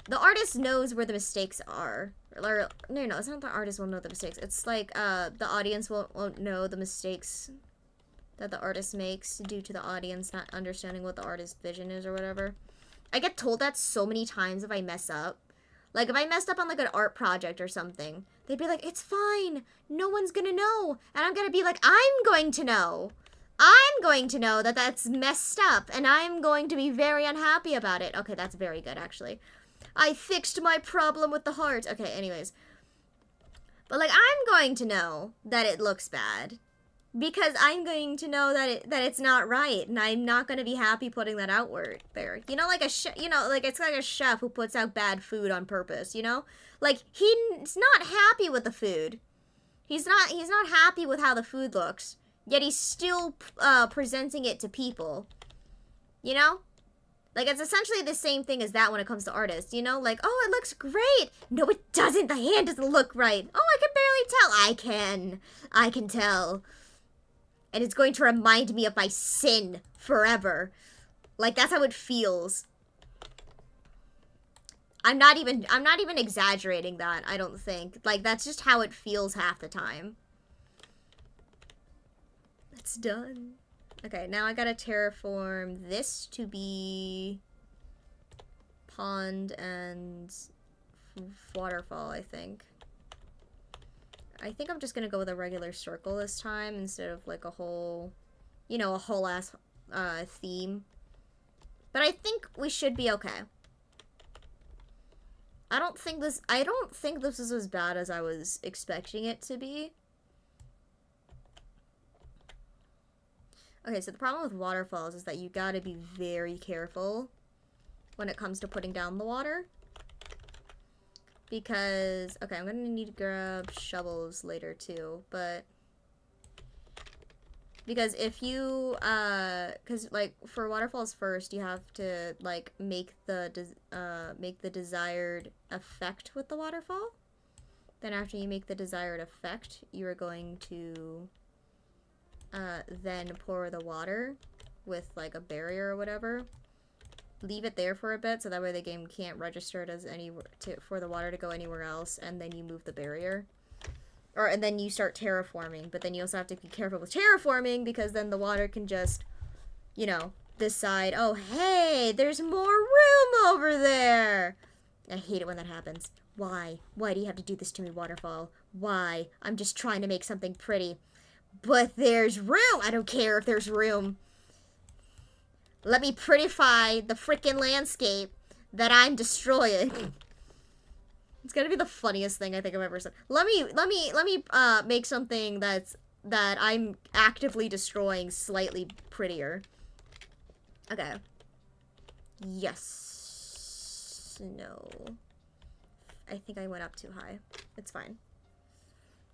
The artist knows where the mistakes are. Or, no, it's not the artist will know the mistakes. It's like, the audience won't know the mistakes that the artist makes due to the audience not understanding what the artist's vision is or whatever. I get told that so many times if I mess up. Like, if I messed up on, like, an art project or something, they'd be like, it's fine. No one's gonna know. And I'm gonna be like, I'm going to know. I'm going to know that that's messed up, and I'm going to be very unhappy about it. Okay, that's very good, actually. I fixed my problem with the heart. Okay, anyways. But, like, I'm going to know that it looks bad. Because I'm going to know that it's not right, and I'm not going to be happy putting that out there. You know, like it's like a chef who puts out bad food on purpose, you know? Like, he's not happy with the food. He's not happy with how the food looks, yet he's still presenting it to people. You know? Like, it's essentially the same thing as that when it comes to artists, you know? Like, oh, it looks great! No, it doesn't! The hand doesn't look right! Oh, I can barely tell! I can tell. And it's going to remind me of my sin forever. Like, that's how it feels. I'm not even exaggerating that, I don't think. Like, that's just how it feels half the time. It's done. Okay, now I gotta terraform this to be pond and waterfall, I think. I think I'm just gonna go with a regular circle this time instead of like a whole, you know, a whole ass theme. But I think we should be okay. I don't think this is as bad as I was expecting it to be. Okay, so the problem with waterfalls is that you gotta be very careful when it comes to putting down the water. Because, okay, I'm gonna need to grab shovels later too, but because if you, cause like for waterfalls first, you have to like make the desired effect with the waterfall. Then after you make the desired effect, you are going to, then pour the water with like a barrier or whatever. Leave it there for a bit so that way the game can't register it as for the water to go anywhere else, and then you move the barrier. And then you start terraforming, but then you also have to be careful with terraforming because then the water can just, you know, decide, oh, hey, there's more room over there. I hate it when that happens. Why? Why do you have to do this to me, waterfall? Why? I'm just trying to make something pretty. But there's room. I don't care if there's room. Let me prettify the freaking landscape that I'm destroying. It's gonna be the funniest thing I think I've ever said. Let me make something that I'm actively destroying slightly prettier. Okay. Yes. No. I think I went up too high. It's fine.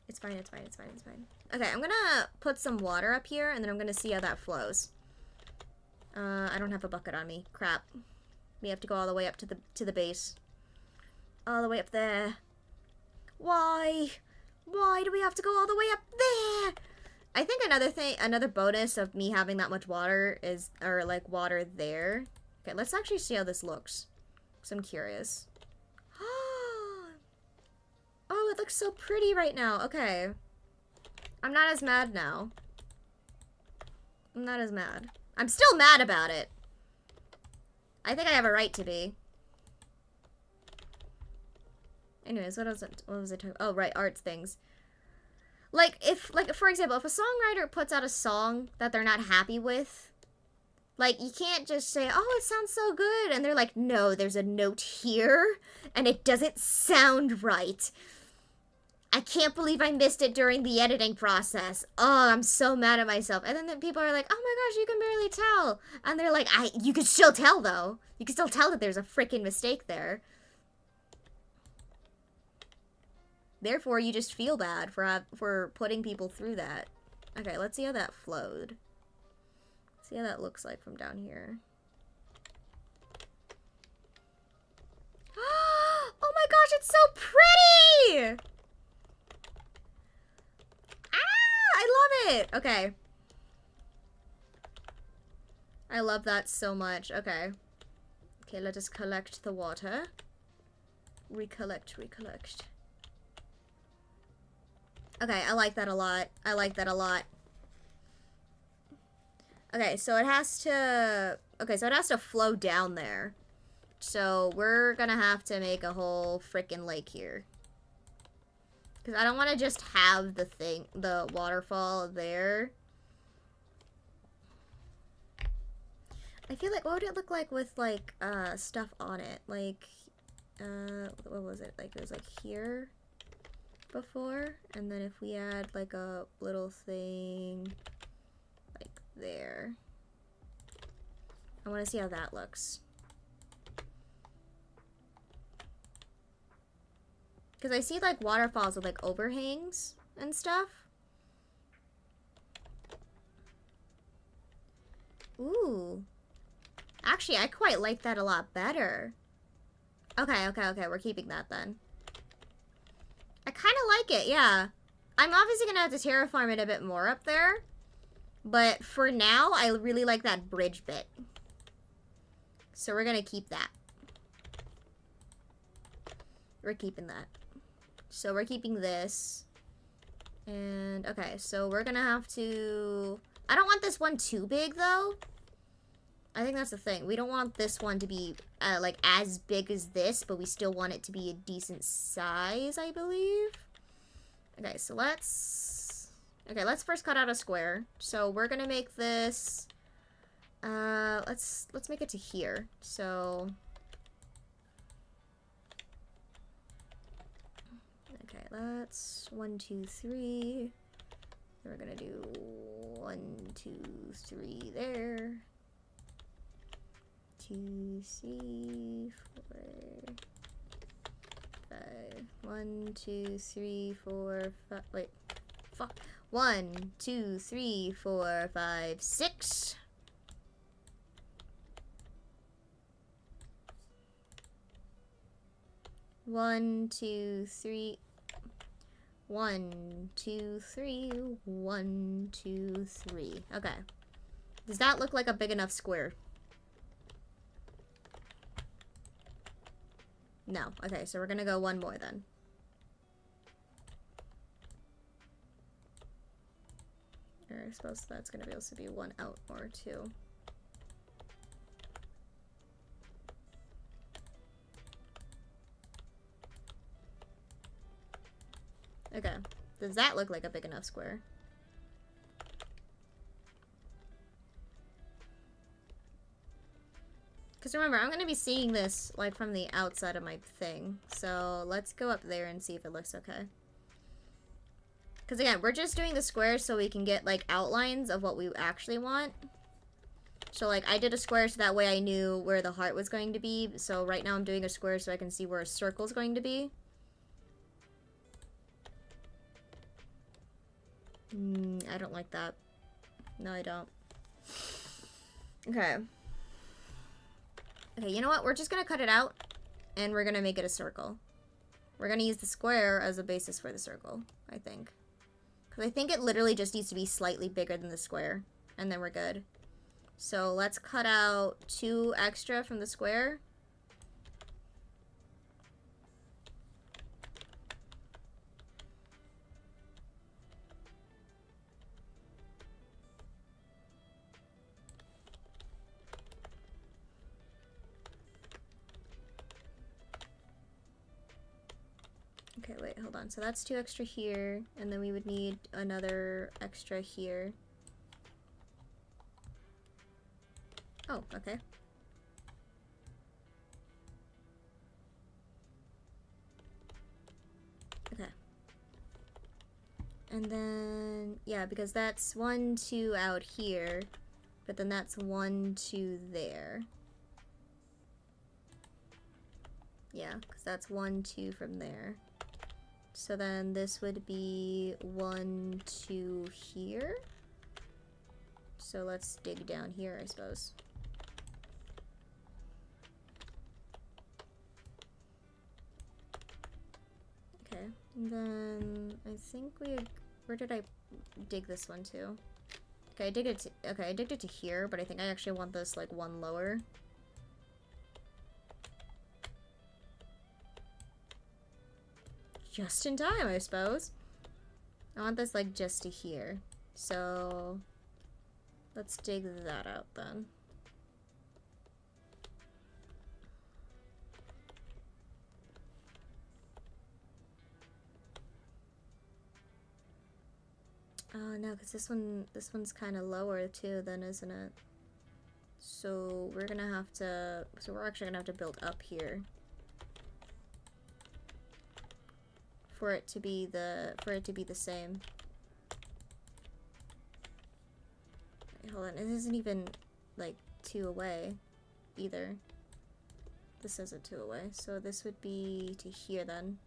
It's fine, it's fine, it's fine, it's fine. Okay, I'm gonna put some water up here, and then I'm gonna see how that flows. I don't have a bucket on me. Crap. We have to go all the way up to the base. All the way up there. Why? Why do we have to go all the way up there? I think another bonus of me having that much water is, or like water there. Okay, let's actually see how this looks. Because I'm curious. Oh, it looks so pretty right now. Okay. I'm not as mad now. I'm not as mad. I'm still mad about it. I think I have a right to be. Anyways, what was it talking? Oh, right, arts things. Like, for example, if a songwriter puts out a song that they're not happy with, Like, you can't just say, oh, it sounds so good. And they're like, no, there's a note here, and it doesn't sound right. I can't believe I missed it during the editing process. Oh, I'm so mad at myself. And then the people are like, oh my gosh, you can barely tell. And they're like, you can still tell, though. You can still tell that there's a freaking mistake there. Therefore, you just feel bad for putting people through that. Okay, let's see how that flowed. See how that looks like from down here. Oh my gosh, it's so pretty! I love it! Okay. I love that so much. Okay. Okay, let us collect the water. Recollect. Okay, I like that a lot. I like that a lot. Okay, so it has to... Okay, so it has to flow down there. So we're gonna have to make a whole freaking lake here. Because I don't want to just have the waterfall there. I feel like, what would it look like with, like, stuff on it? Like, what was it? Like, it was, like, here before. And then if we add, like, a little thing, like, there. I want to see how that looks. Because I see, like, waterfalls with, like, overhangs and stuff. Ooh. Actually, I quite like that a lot better. Okay, we're keeping that then. I kind of like it, yeah. I'm obviously going to have to terraform it a bit more up there. But for now, I really like that bridge bit. So we're going to keep that. We're keeping that. So we're keeping this. And, okay, so we're gonna have to... I don't want this one too big, though. I think that's the thing. We don't want this one to be, like, as big as this, but we still want it to be a decent size, I believe. Okay, so let's... Okay, let's first cut out a square. So we're gonna make this... let's make it to here. So... Okay, let's 1, 2, 3. Then we're gonna do 1, 2, 3 there. 2, 3, 4, 5. 1, 2, 3, 4, 5. Wait, fuck. 1, 2, 3, 4, 5, 6. One, two, three. 1, 2, 3. 1, 2, 3. Okay. Does that look like a big enough square? No. Okay, so we're gonna go one more then. I suppose that's gonna be able to be one out or two. Okay. Does that look like a big enough square? Because remember, I'm going to be seeing this, like, from the outside of my thing. So, let's go up there and see if it looks okay. Because, again, we're just doing the squares so we can get, like, outlines of what we actually want. So, like, I did a square so that way I knew where the heart was going to be. So, right now I'm doing a square so I can see where a circle is going to be. I don't like that. No, I don't. Okay. Okay, you know what? We're just gonna cut it out, and we're gonna make it a circle. We're gonna use the square as a basis for the circle, I think. Because I think it literally just needs to be slightly bigger than the square, and then we're good. So let's cut out 2 extra from the square. Okay, wait, hold on. So that's 2 extra here, and then we would need another extra here. Oh, okay. Okay. And then, yeah, because that's 1, 2 out here, but then that's 1, 2 there. Yeah, because that's 1, 2 from there. So then this would be 1, 2 here. So let's dig down here, I suppose. Okay, and then I think where did I dig this one to? Okay, I digged it to here, but I think I actually want this like 1 lower. Just in time, I suppose. I want this like just to here. So let's dig that out then. Oh no, because this one's kind of lower too then, isn't it? So we're gonna have to, so we're actually gonna have to build up here. For it to be the same. Wait, hold on, it isn't even like 2 away either. This isn't 2 away, so this would be to here then.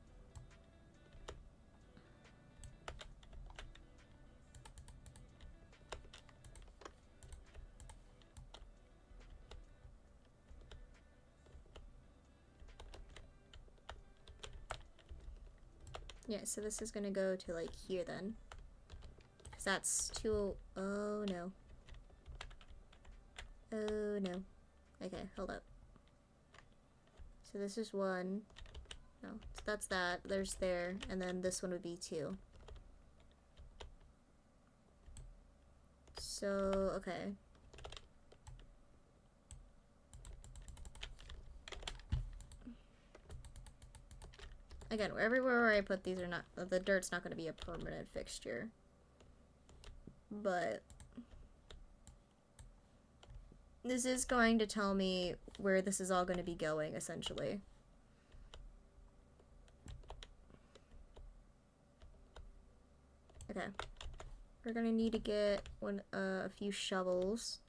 Yeah, so this is gonna go to like here then. Cause that's 2, oh no. Oh no. Okay, hold up. So this is 1. No, so that's that. There's there. And then this one would be 2. So, okay. Again, everywhere where I put these are not, the dirt's not going to be a permanent fixture. But this is going to tell me where this is all going to be going, essentially. Okay. We're going to need to get a few shovels.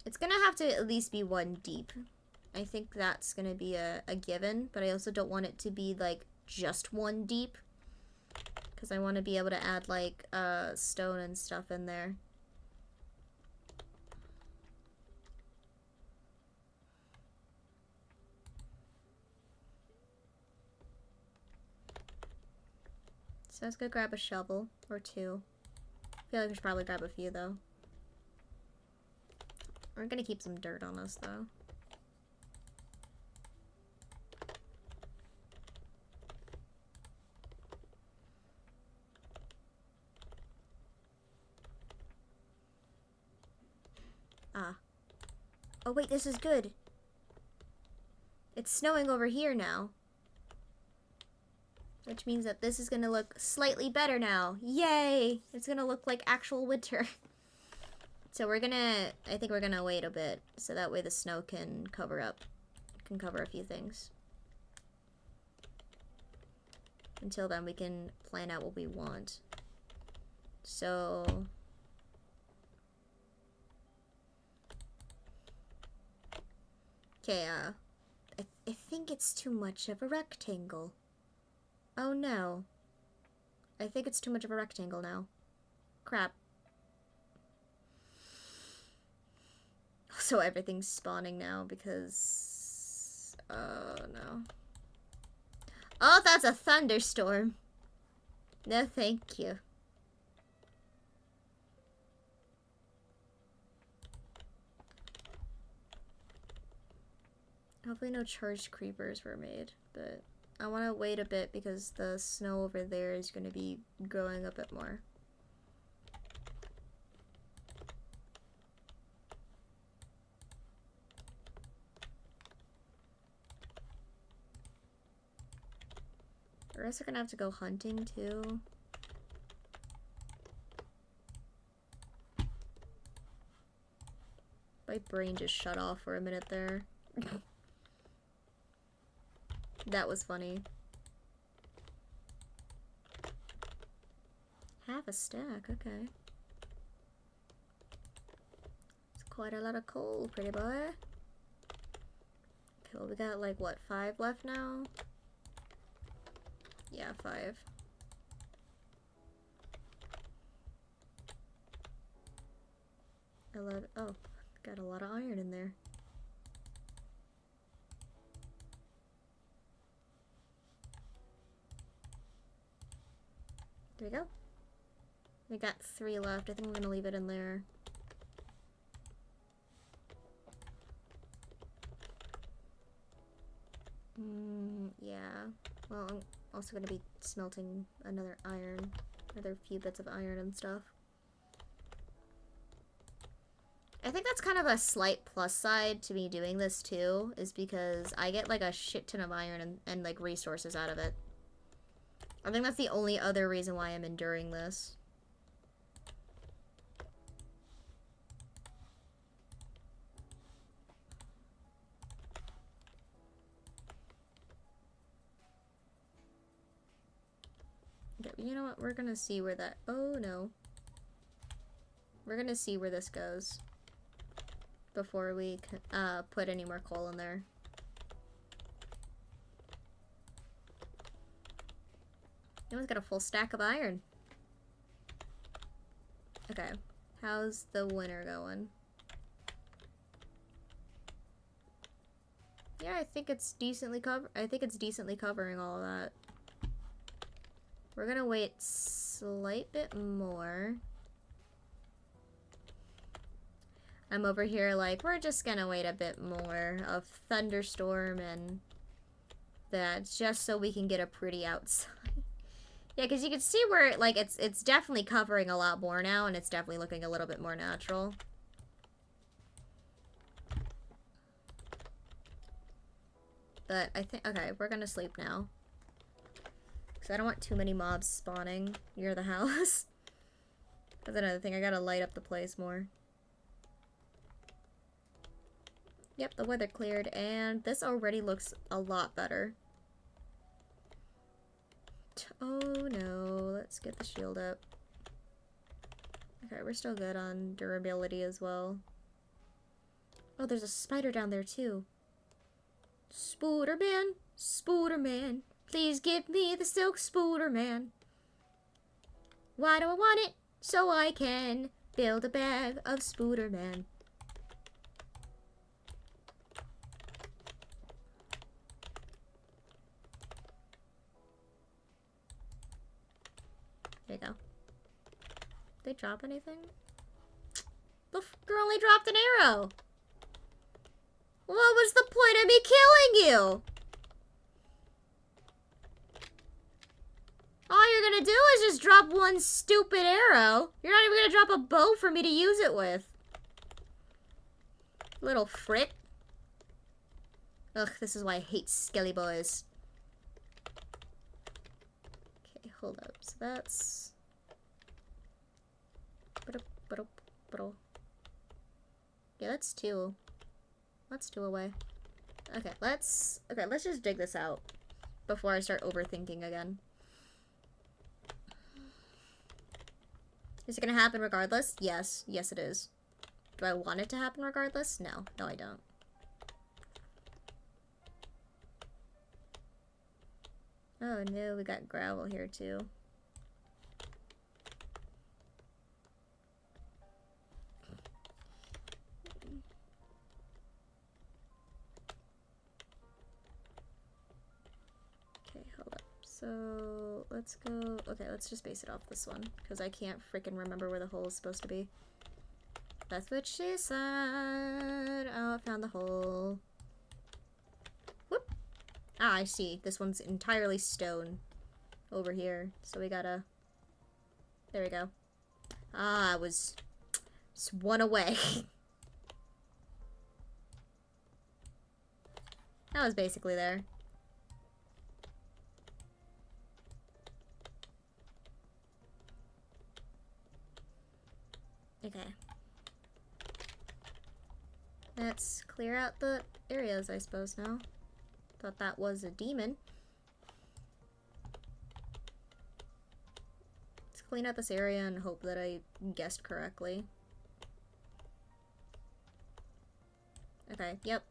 It's going to have to at least be 1 deep. I think that's going to be a given, but I also don't want it to be, like, just 1 deep. Because I want to be able to add, like, stone and stuff in there. So let's go grab a shovel, or 2. I feel like we should probably grab a few, though. We're gonna keep some dirt on us, though. Ah. Oh wait, this is good. It's snowing over here now. Which means that this is gonna look slightly better now. Yay! It's gonna look like actual winter. So we're gonna, I think we're gonna wait a bit, so that way the snow can cover a few things. Until then, we can plan out what we want. So... Okay, I think it's too much of a rectangle. Oh no. I think it's too much of a rectangle now. Crap. So everything's spawning now because... Oh no. Oh, that's a thunderstorm. No, thank you. Hopefully no charged creepers were made, but I want to wait a bit because the snow over there is going to be growing a bit more. We're also going to have to go hunting too. My brain just shut off for a minute there. That was funny. Half a stack, okay. It's quite a lot of coal, pretty boy. Okay, well, we got like, what, 5 left now? Yeah, 5. Oh, got a lot of iron in there. There we go. We got 3 left. I think I'm gonna leave it in there. Yeah. Well, I'm also gonna be smelting another few bits of iron and stuff. I think that's kind of a slight plus side to me doing this too, is because I get like a shit ton of iron and like resources out of it. I think that's the only other reason why I'm enduring this. Okay, you know what? We're gonna see where that... Oh, no. We're gonna see where this goes before we put any more coal in there. Anyone's got a full stack of iron. Okay. How's the winter going? Yeah, I think it's decently covering all of that. We're gonna wait slight bit more. I'm over here like, we're just gonna wait a bit more of thunderstorm and that, just so we can get a pretty outside. Yeah, because you can see where, like, it's definitely covering a lot more now, and it's definitely looking a little bit more natural. But I think, okay, we're gonna sleep now. Because I don't want too many mobs spawning near the house. That's another thing, I gotta light up the place more. Yep, the weather cleared, and this already looks a lot better. Oh no, let's get the shield up. Okay, we're still good on durability as well. Oh, there's a spider down there too. Spooderman, Spooderman, please give me the silk Spooderman. Why do I want it? So I can build a bag of Spooderman. There you go. Did they drop anything? The girl only dropped an arrow. What was the point of me killing you? All you're gonna do is just drop one stupid arrow. You're not even gonna drop a bow for me to use it with. Little frick. Ugh, this is why I hate skelly boys. Okay, hold up. So that's... Yeah, that's 2. That's 2 away. Okay, let's just dig this out before I start overthinking again. Is it gonna happen regardless? Yes. Yes, it is. Do I want it to happen regardless? No. No, I don't. Oh no, we got gravel here too. So, let's go... Okay, let's just base it off this one, because I can't freaking remember where the hole is supposed to be. That's what she said. Oh, I found the hole. Whoop! Ah, I see. This one's entirely stone over here, so we gotta... There we go. Ah, I was... Just one away. That was basically there. Okay. let's clear out the areas, I suppose, now. Thought that was a demon. Let's clean out this area and hope that I guessed correctly. Okay, yep.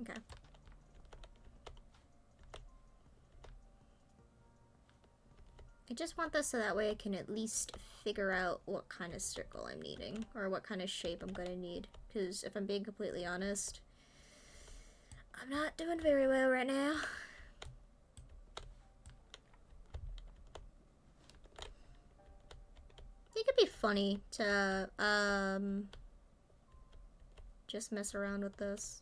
Okay. I just want this so that way I can at least figure out what kind of circle I'm needing, or what kind of shape I'm gonna need. Because if I'm being completely honest, I'm not doing very well right now. I think it'd be funny to, just mess around with this.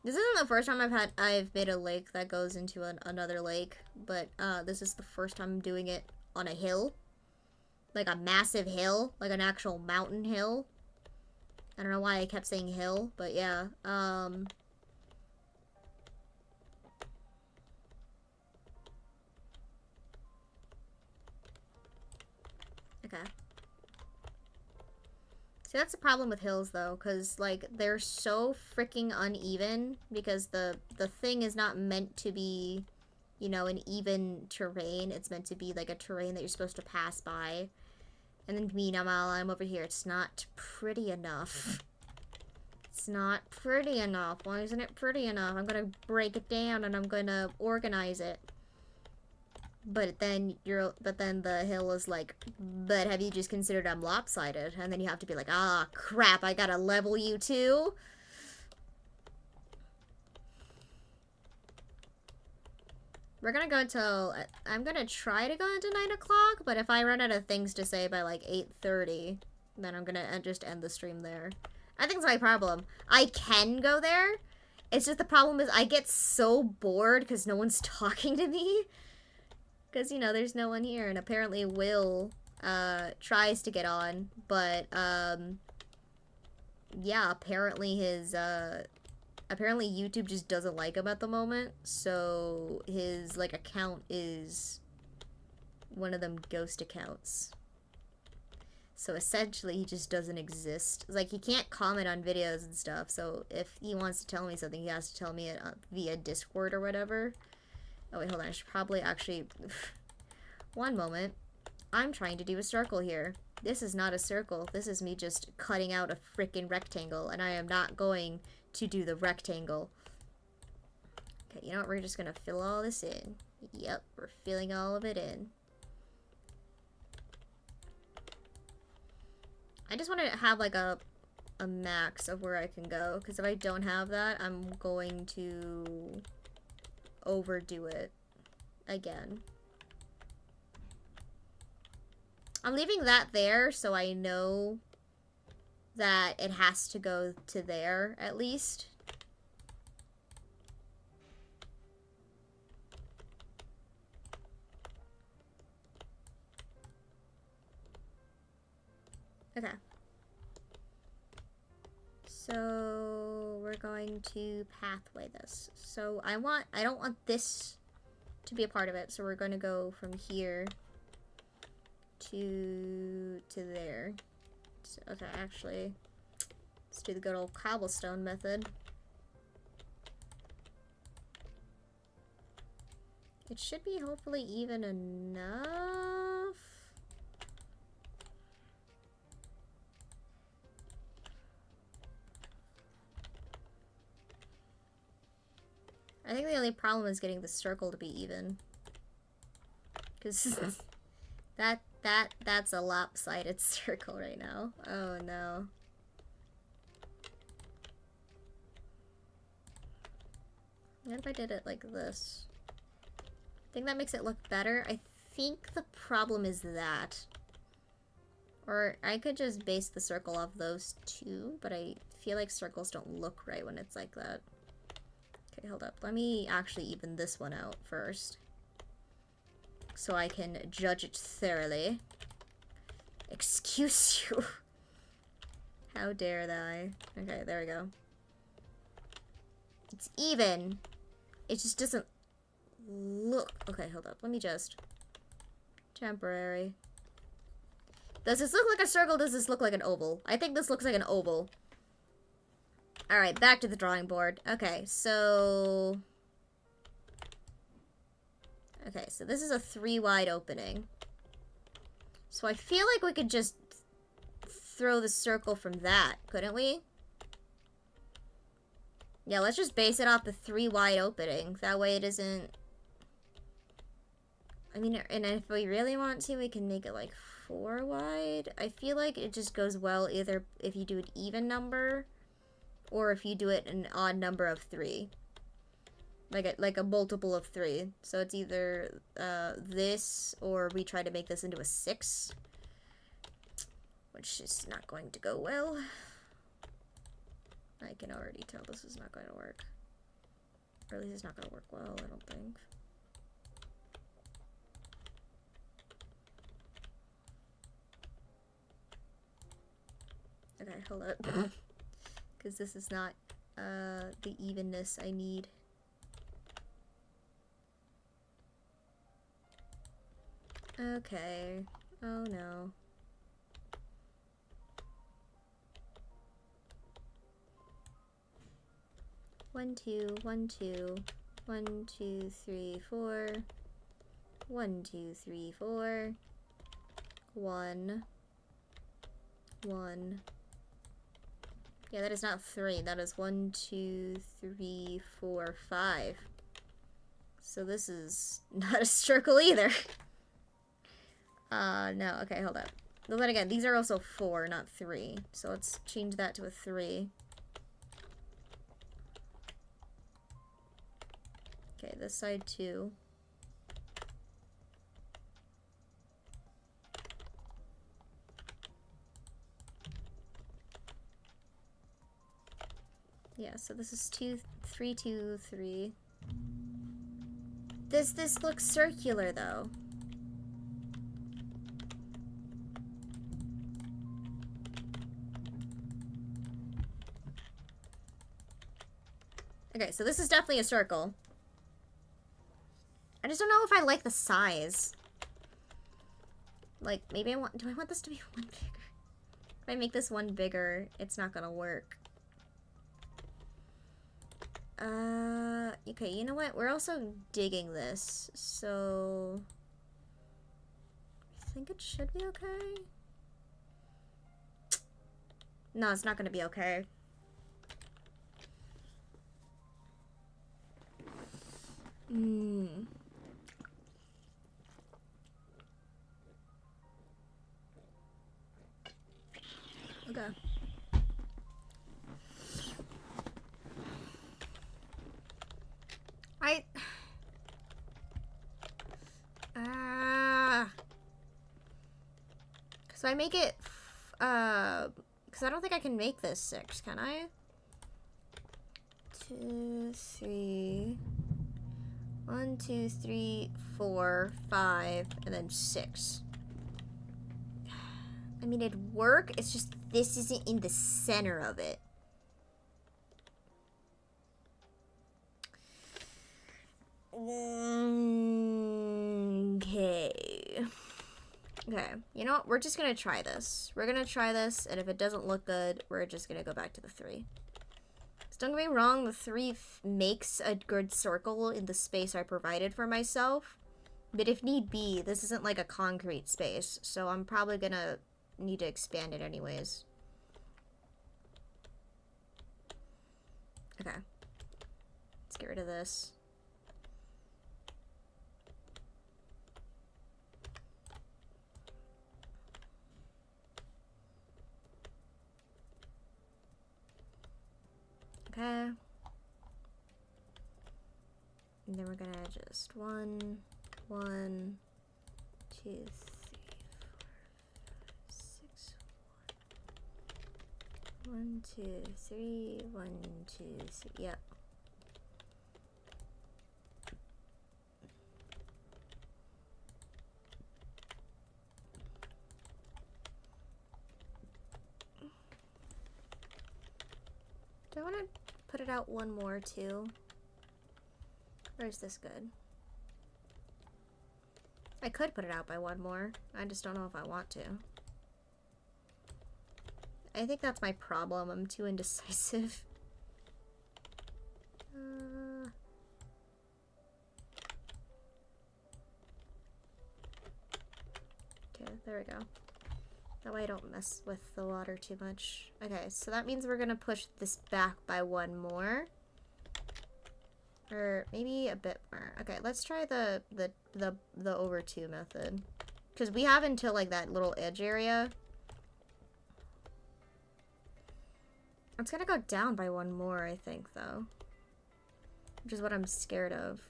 This isn't the first time I've made a lake that goes into another lake, but this is the first time I'm doing it on a hill. Like a massive hill, like an actual mountain hill. I don't know why I kept saying hill, but yeah. Okay. See, that's the problem with hills, though, because, like, they're so freaking uneven, because the thing is not meant to be, you know, an even terrain. It's meant to be, like, a terrain that you're supposed to pass by. And then meanwhile, I'm over here. It's not pretty enough. It's not pretty enough. Why isn't it pretty enough? I'm gonna break it down, and I'm gonna organize it. But then the hill is like, but have you just considered I'm lopsided? And then you have to be like, ah, crap, I gotta level you too? We're gonna go until, I'm gonna try to go into 9 o'clock, but if I run out of things to say by like 8:30, then I'm gonna just end the stream there. I think it's my problem. I can go there, it's just the problem is I get so bored because no one's talking to me. Because, you know, there's no one here, and apparently Will, tries to get on, but, yeah, apparently apparently YouTube just doesn't like him at the moment, so his, like, account is one of them ghost accounts. So essentially, he just doesn't exist. Like, he can't comment on videos and stuff, so if he wants to tell me something, he has to tell me it via Discord or whatever. Oh, wait, hold on. I should probably actually... One moment. I'm trying to do a circle here. This is not a circle. This is me just cutting out a freaking rectangle, and I am not going to do the rectangle. Okay, you know what? We're just gonna fill all this in. Yep, we're filling all of it in. I just want to have, like, a max of where I can go, because if I don't have that, I'm going to overdo it again. I'm leaving that there so I know that it has to go to there at least. Okay. So we're going to pathway this. So I don't want this to be a part of it. So we're going to go from here to there. So, okay, actually, let's do the good old cobblestone method. It should be hopefully even enough. I think the only problem is getting the circle to be even. Because that's a lopsided circle right now. Oh no. What if I did it like this? I think that makes it look better. I think the problem is that. Or I could just base the circle off those two, but I feel like circles don't look right when it's like that. Okay, hold up. Let me actually even this one out first, so I can judge it thoroughly. Excuse you. How dare they? Okay, there we go. It's even. It just doesn't look... Okay, hold up. Let me just... Temporary. Does this look like a circle? Does this look like an oval? I think this looks like an oval. Alright, back to the drawing board. Okay, so... Okay, so this is a 3 wide opening. So I feel like we could just throw the circle from that, couldn't we? Yeah, let's just base it off the 3 wide opening. That way it isn't... I mean, and if we really want to, we can make it like 4 wide. I feel like it just goes well either if you do an even number or if you do it an odd number of 3. Like a multiple of 3. So it's either this or we try to make this into a 6. Which is not going to go well. I can already tell this is not going to work. Or at least it's not going to work well, I don't think. Okay, hold up. Because this is not the evenness I need. Okay. Oh no. One, two, 1, 2, 1, 2, 3, 4. 1, 2, 3, 4. 1. 1. Yeah, that is not 3. That is 1, 2, 3, 4, 5. So this is not a circle either. No. Okay, hold up. But then again, these are also 4, not 3. So let's change that to a 3. Okay, this side 2. Yeah, so this is 2, 3, 2, 3. This looks circular though. Okay, so this is definitely a circle. I just don't know if I like the size. Like, maybe do I want this to be 1 bigger? If I make this 1 bigger, it's not gonna work. Okay, you know what? We're also digging this, so... I think it should be okay. No, it's not gonna be okay. Okay. So I make it, because I don't think I can make this 6, can I? 2, 3, 1, 2, 3, 4, 5, and then 6. I mean, it'd work, it's just this isn't in the center of it. Okay, you know what? We're just gonna try this. We're gonna try this, and if it doesn't look good, we're just gonna go back to the 3. So don't get me wrong, the 3 makes a good circle in the space I provided for myself. But if need be, this isn't like a concrete space, so I'm probably gonna need to expand it anyways. Okay. Let's get rid of this. Okay. And then we're gonna just 1, 1, 2, 3, 4, 6, 1, 2, 3, 1, 2, 3. Yep. Do I want to put it out 1 more too? Or is this good? I could put it out by one more. I just don't know if I want to. I think that's my problem. I'm too indecisive. Okay, there we go. That way I don't mess with the water too much. Okay, so that means we're gonna push this back by one more. Or maybe a bit more. Okay, let's try the over 2 method. Because we have until like that little edge area. It's gonna go down by one more, I think, though. Which is what I'm scared of.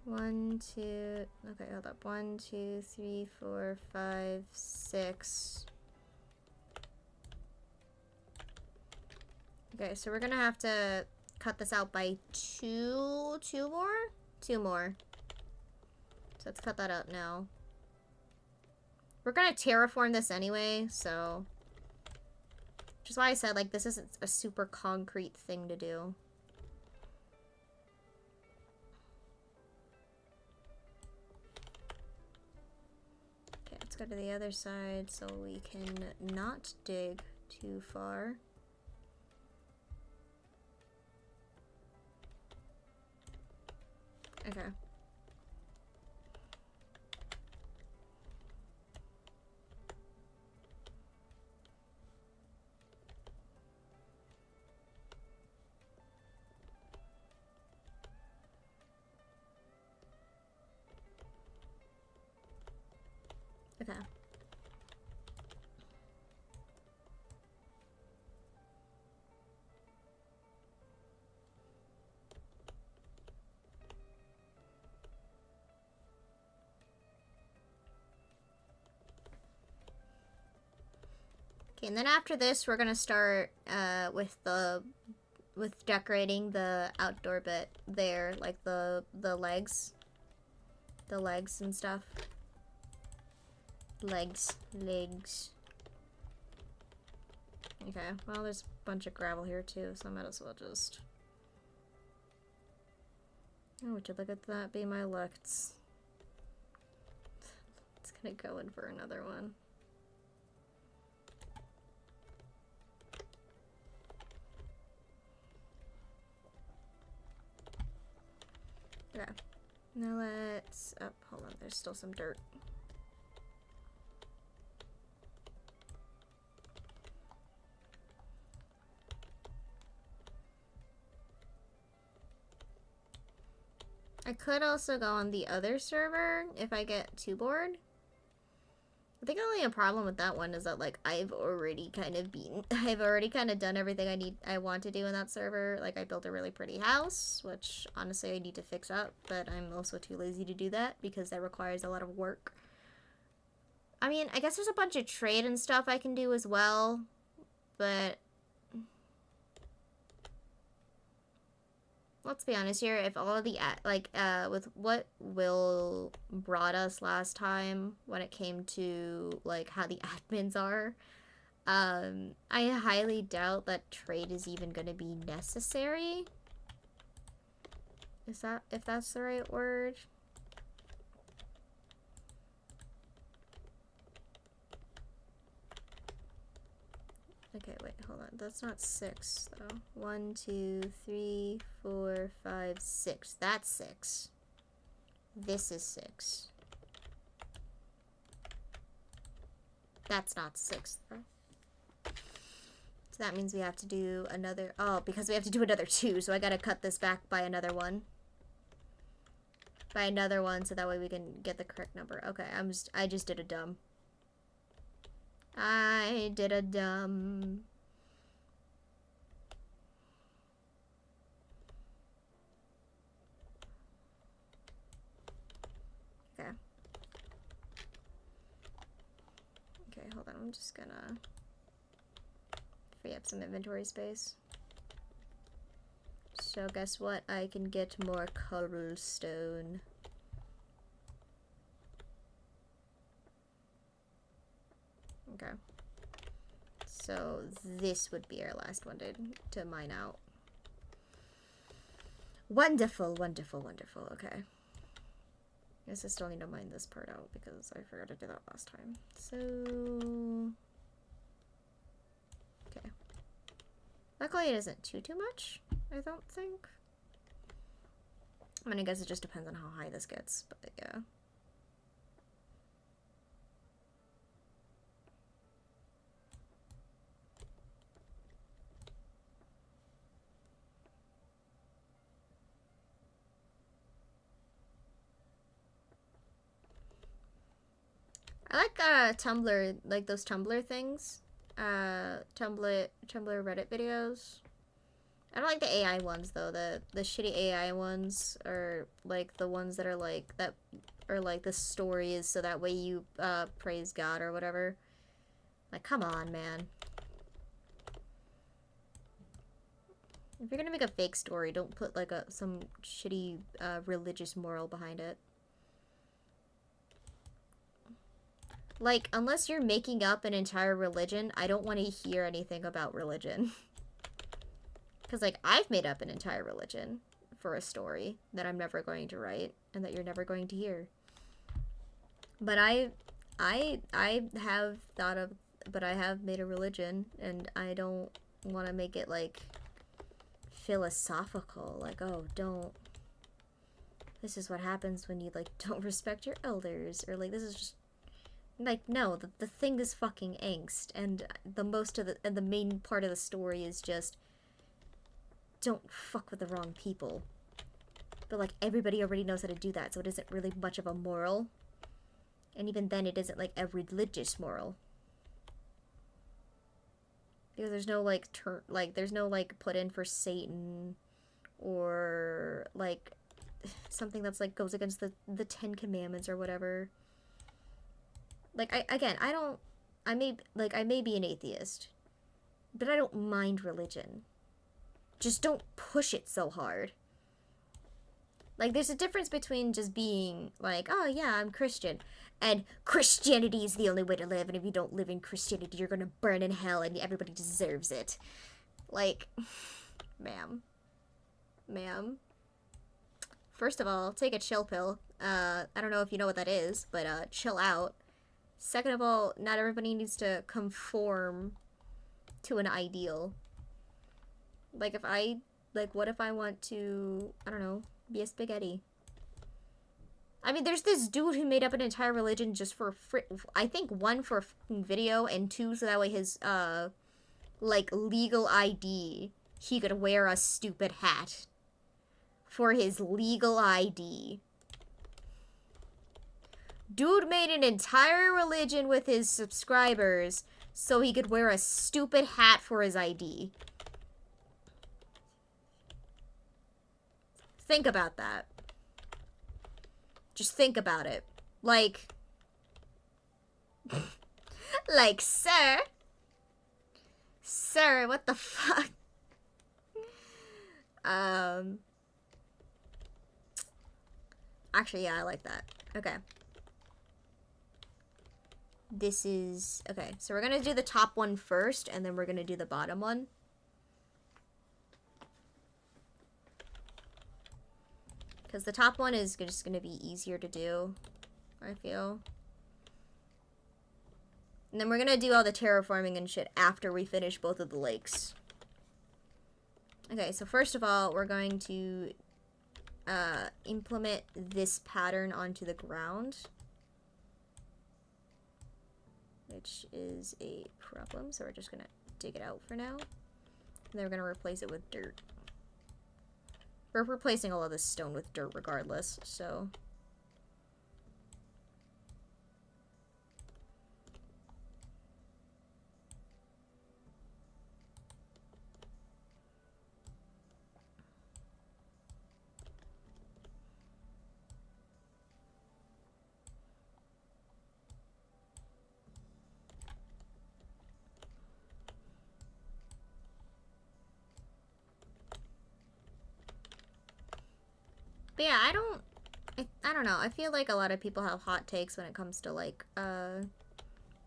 One, two, okay, hold up. 1, 2, 3, 4, 5, 6. Okay, so we're gonna have to cut this out by two more. So let's cut that out now. We're gonna terraform this anyway, so. Which is why I said, like, this isn't a super concrete thing to do. Let's go to the other side so we can not dig too far. Okay. Okay. Okay, and then after this, we're gonna start with decorating the outdoor bit there, like the legs and stuff. Legs. Okay, well, there's a bunch of gravel here too, so I might as well just. Oh, would you look at that? Be my luck. It's gonna go in for another one. Okay. Now let's. Oh, hold on. There's still some dirt. I could also go on the other server if I get too bored. I think only a problem with that one is that, like, I've already kind of done everything I want to do in that server. Like, I built a really pretty house, which honestly I need to fix up, but I'm also too lazy to do that because that requires a lot of work. I mean, I guess there's a bunch of trade and stuff I can do as well, but let's be honest here, if all of the, with what Will brought us last time when it came to, like, how the admins are, I highly doubt that trade is even going to be necessary. If that's the right word? Okay, wait, hold on. That's not 6, though. 1, 2, 3, 4, 5, 6. That's 6. This is 6. That's not 6, though. So that means we have to do another... Oh, because we have to do another 2, so I gotta cut this back by another one. By another one, so that way we can get the correct number. Okay, I just did a dumb. I did a dumb. Okay. Okay, hold on. I'm just gonna free up some inventory space. So guess what? I can get more cobblestone. Okay. So this would be our last one to mine out. Wonderful, wonderful, wonderful. Okay. Guess I still need to mine this part out because I forgot to do that last time. So... okay. Luckily it isn't too much, I don't think. I mean, I guess it just depends on how high this gets, but yeah. I like Tumblr, like those Tumblr things. Tumblr Reddit videos. I don't like the AI ones though. The shitty AI ones are like the ones that are like the stories so that way you praise God or whatever. Like, come on, man. If you're gonna make a fake story, don't put like some shitty religious moral behind it. Like, unless you're making up an entire religion, I don't want to hear anything about religion. Because, like, I've made up an entire religion for a story that I'm never going to write and that you're never going to hear. But I have thought of, but I have made a religion, and I don't want to make it, like, philosophical. Like, oh, don't. This is what happens when you, like, don't respect your elders. Or, like, this is just. Like, no, the thing is fucking angst, and the main part of the story is just don't fuck with the wrong people. But, like, everybody already knows how to do that, so it isn't really much of a moral. And even then, it isn't, like, a religious moral. Because there's no, like, there's no, like, put in for Satan, or, like, something that's, like, goes against the Ten Commandments or whatever. Like, I may be an atheist, but I don't mind religion. Just don't push it so hard. Like, there's a difference between just being like, oh yeah, I'm Christian, and Christianity is the only way to live, and if you don't live in Christianity, you're gonna burn in hell, and everybody deserves it. Like, ma'am. First of all, take a chill pill. I don't know if you know what that is, but chill out. Second of all, not everybody needs to conform to an ideal. Like, what if I want to, I don't know, be a spaghetti? I mean, there's this dude who made up an entire religion just for I think one for a video, and two so that way his, like, legal ID, he could wear a stupid hat. For his legal ID. Dude made an entire religion with his subscribers so he could wear a stupid hat for his ID. Think about that. Just think about it. Like... like, sir? Sir, what the fuck? Actually, yeah, I like that. Okay. This is... okay, so we're gonna do the top one first, and then we're gonna do the bottom one. Because the top one is just gonna be easier to do, I feel. And then we're gonna do all the terraforming and shit after we finish both of the lakes. Okay, so first of all, we're going to implement this pattern onto the ground. Which is a problem, so we're just gonna dig it out for now. And then we're gonna replace it with dirt. We're replacing all of this stone with dirt regardless, so... But yeah, I don't know. I feel like a lot of people have hot takes when it comes to, like,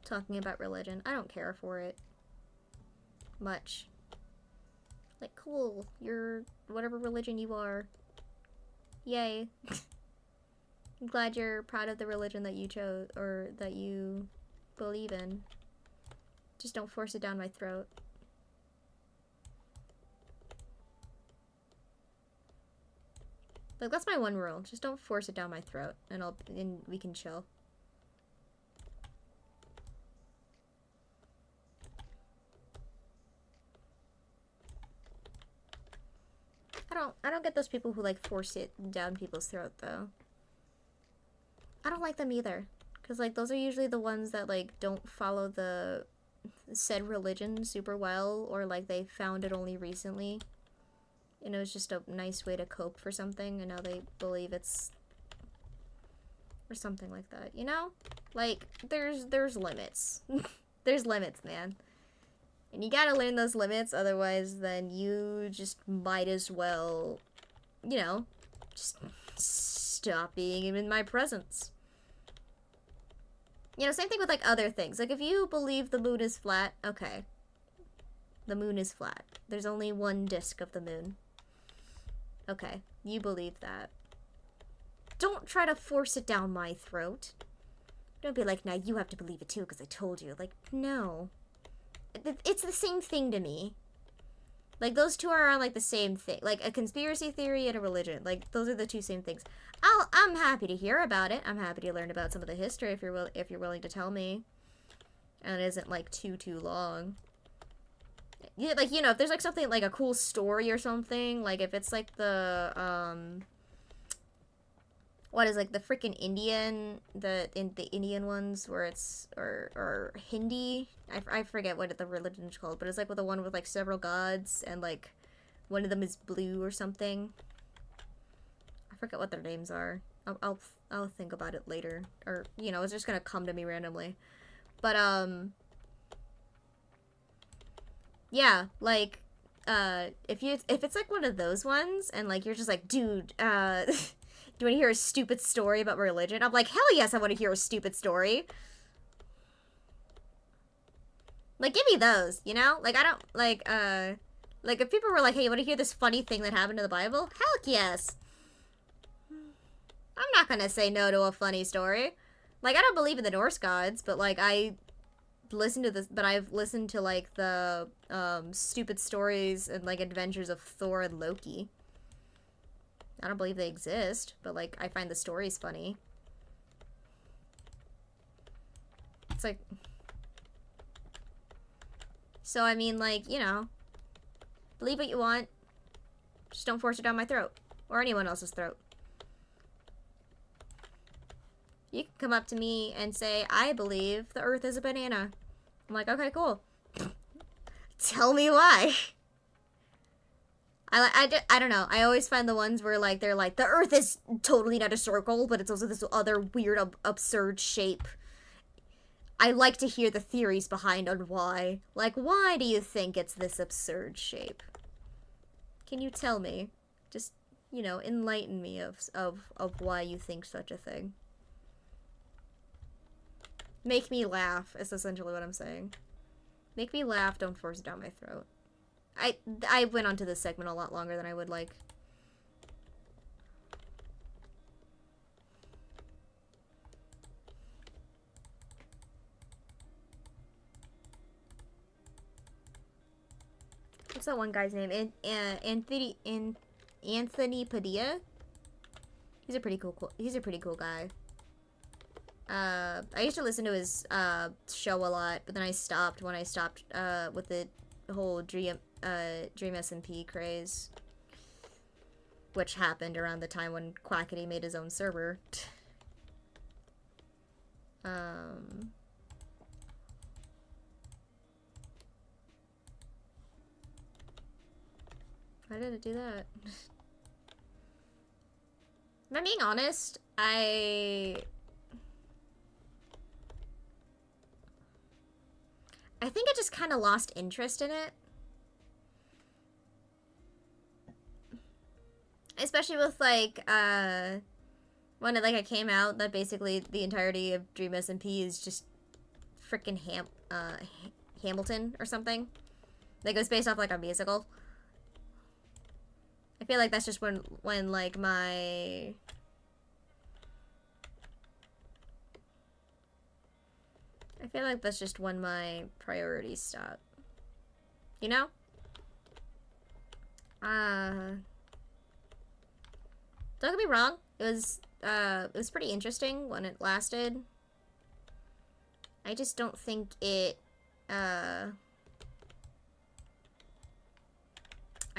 talking about religion. I don't care for it. much. Like, cool, you're whatever religion you are. Yay. I'm glad you're proud of the religion that you chose, or that you believe in. Just don't force it down my throat. Like, that's my one rule. Just don't force it down my throat, and we can chill. I don't get those people who, like, force it down people's throat, though. I don't like them either. Because, like, those are usually the ones that, like, don't follow the said religion super well, or, like, they found it only recently. And it was just a nice way to cope for something, and now they believe it's... or something like that, you know? Like, there's limits. There's limits, man. And you gotta learn those limits, otherwise then you just might as well, you know, just stop being in my presence. You know, same thing with, like, other things. Like, if you believe the moon is flat, okay. The moon is flat. There's only one disk of the moon. Okay, you believe that. Don't try to force it down my throat. Don't be like, now you have to believe it too because I told you. Like, no. It's the same thing to me. Like, those two are like the same thing. Like, a conspiracy theory and a religion. Like, those are the two same things. I'm happy to hear about it. I'm happy to learn about some of the history if you're willing to tell me. And it isn't, like, too long. Yeah, like, you know, if there's, like, something, like, a cool story or something, like, if it's, like, the, what is, like, the freaking Indian, the Indian ones where it's, or Hindi, I forget what the religion's called, but it's, like, with the one with, like, several gods, and, like, one of them is blue or something. I forget what their names are. I'll think about it later, or, you know, it's just gonna come to me randomly. But, yeah, like, if it's, like, one of those ones, and, like, you're just like, dude, do you want to hear a stupid story about religion? I'm like, hell yes, I want to hear a stupid story. Like, give me those, you know? Like, I don't, like, if people were like, hey, you want to hear this funny thing that happened in the Bible? Heck yes. I'm not gonna say no to a funny story. Like, I don't believe in the Norse gods, but, like, I've listened to, like, the, stupid stories and, like, adventures of Thor and Loki. I don't believe they exist, but, like, I find the stories funny. It's like... So, I mean, like, you know, believe what you want. Just don't force it down my throat. Or anyone else's throat. You can come up to me and say, I believe the earth is a banana. I'm like, okay, cool. Tell me why. I don't know. I always find the ones where, like, they're like, the earth is totally not a circle, but it's also this other weird, absurd shape. I like to hear the theories behind on why. Like, why do you think it's this absurd shape? Can you tell me? Just, you know, enlighten me of why you think such a thing. Make me laugh, is essentially what I'm saying. Make me laugh, don't force it down my throat. I went on to this segment a lot longer than I would like. What's that one guy's name? Anthony Padilla? He's a pretty cool guy. I used to listen to his show a lot, but then I stopped when I stopped with the whole Dream SMP craze, which happened around the time when Quackity made his own server. Why did it do that? If I'm being honest, I think I just kind of lost interest in it. Especially with, like, when it came out that basically the entirety of Dream SMP is just freaking Hamilton or something. Like, it was based off, like, a musical. I feel like that's just when like, my... I feel like that's just when my priorities stop. You know? Don't get me wrong. It was pretty interesting when it lasted. I just don't think it, I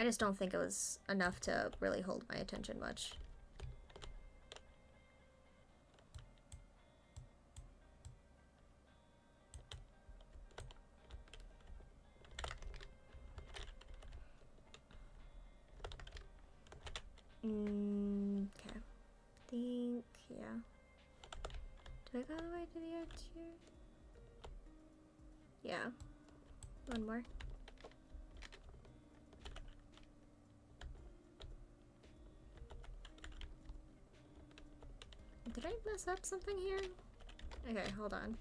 just don't think it was enough to really hold my attention much. Okay. Think, yeah. Do I go all the way to the edge here? Yeah. One more. Did I mess up something here? Okay, hold on.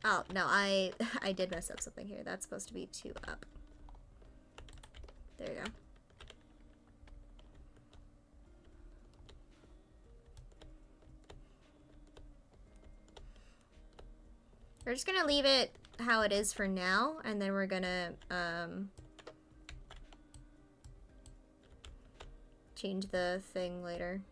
Oh, no, I did mess up something here. That's supposed to be 2 up. There you go. We're just gonna leave it how it is for now, and then we're gonna, change the thing later.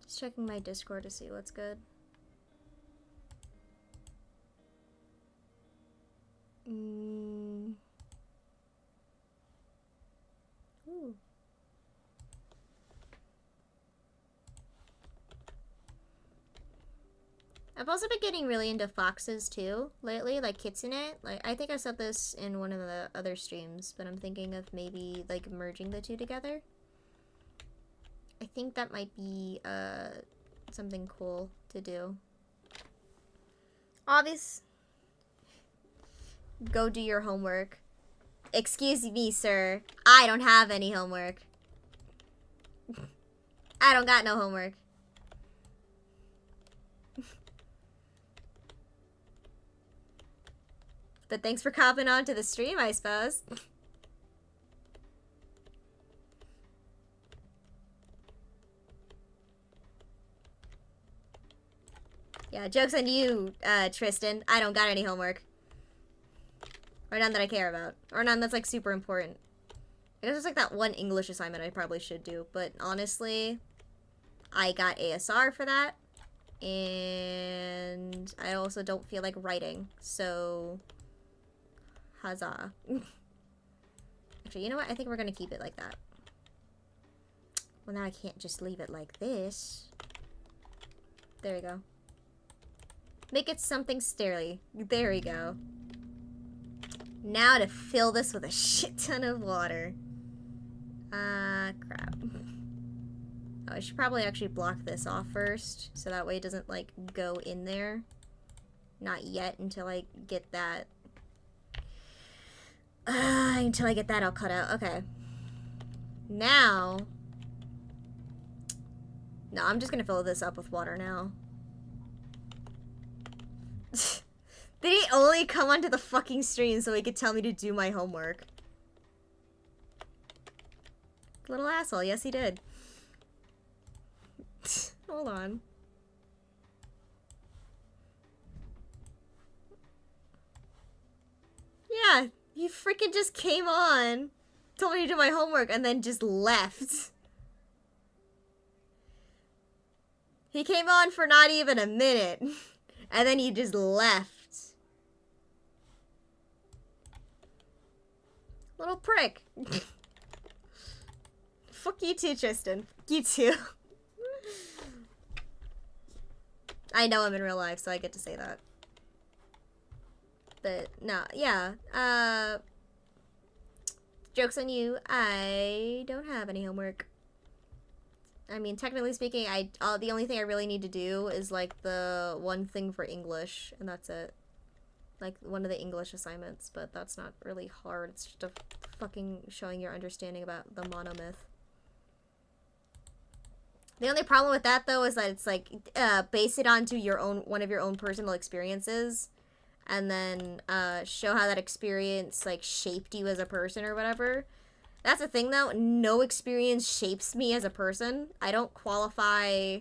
Just checking my Discord to see what's good. Ooh. I've also been getting really into foxes too lately, like Kitsune. Like, I think I said this in one of the other streams, but I'm thinking of maybe like merging the two together. I think that might be something cool to do. Obvious. Go do your homework. Excuse me, sir. I don't have any homework. I don't got no homework. But thanks for copping on to the stream, I suppose. Yeah, joke's on you, Tristan. I don't got any homework. Or none that I care about. Or none that's, like, super important. I guess it's like that one English assignment I probably should do. But honestly, I got ASR for that. And I also don't feel like writing. So, huzzah. Actually, you know what? I think we're going to keep it like that. Well, now I can't just leave it like this. There we go. Make it something sterly. There we go. Now to fill this with a shit ton of water. Crap. Oh, I should probably actually block this off first, so that way it doesn't, like, go in there. Not yet, until I get that. Until I get that all cut out. Okay. Now. No, I'm just gonna fill this up with water now. Did he only come onto the fucking stream so he could tell me to do my homework? Little asshole. Yes, he did. Hold on. Yeah, he freaking just came on, told me to do my homework, and then just left. He came on for not even a minute, and then he just left. Little prick. Fuck you too, Tristan. You too. I know him in real life, so I get to say that. But, no, yeah. Joke's on you. I don't have any homework. I mean, technically speaking, the only thing I really need to do is, like, the one thing for English, and that's it. like one of the English assignments, but that's not really hard. It's just a fucking showing your understanding about the monomyth. The only problem with that, though, is that it's like base it onto your own one of your own personal experiences, and then show how that experience like shaped you as a person or whatever. That's the thing, though. No experience shapes me as a person. I don't qualify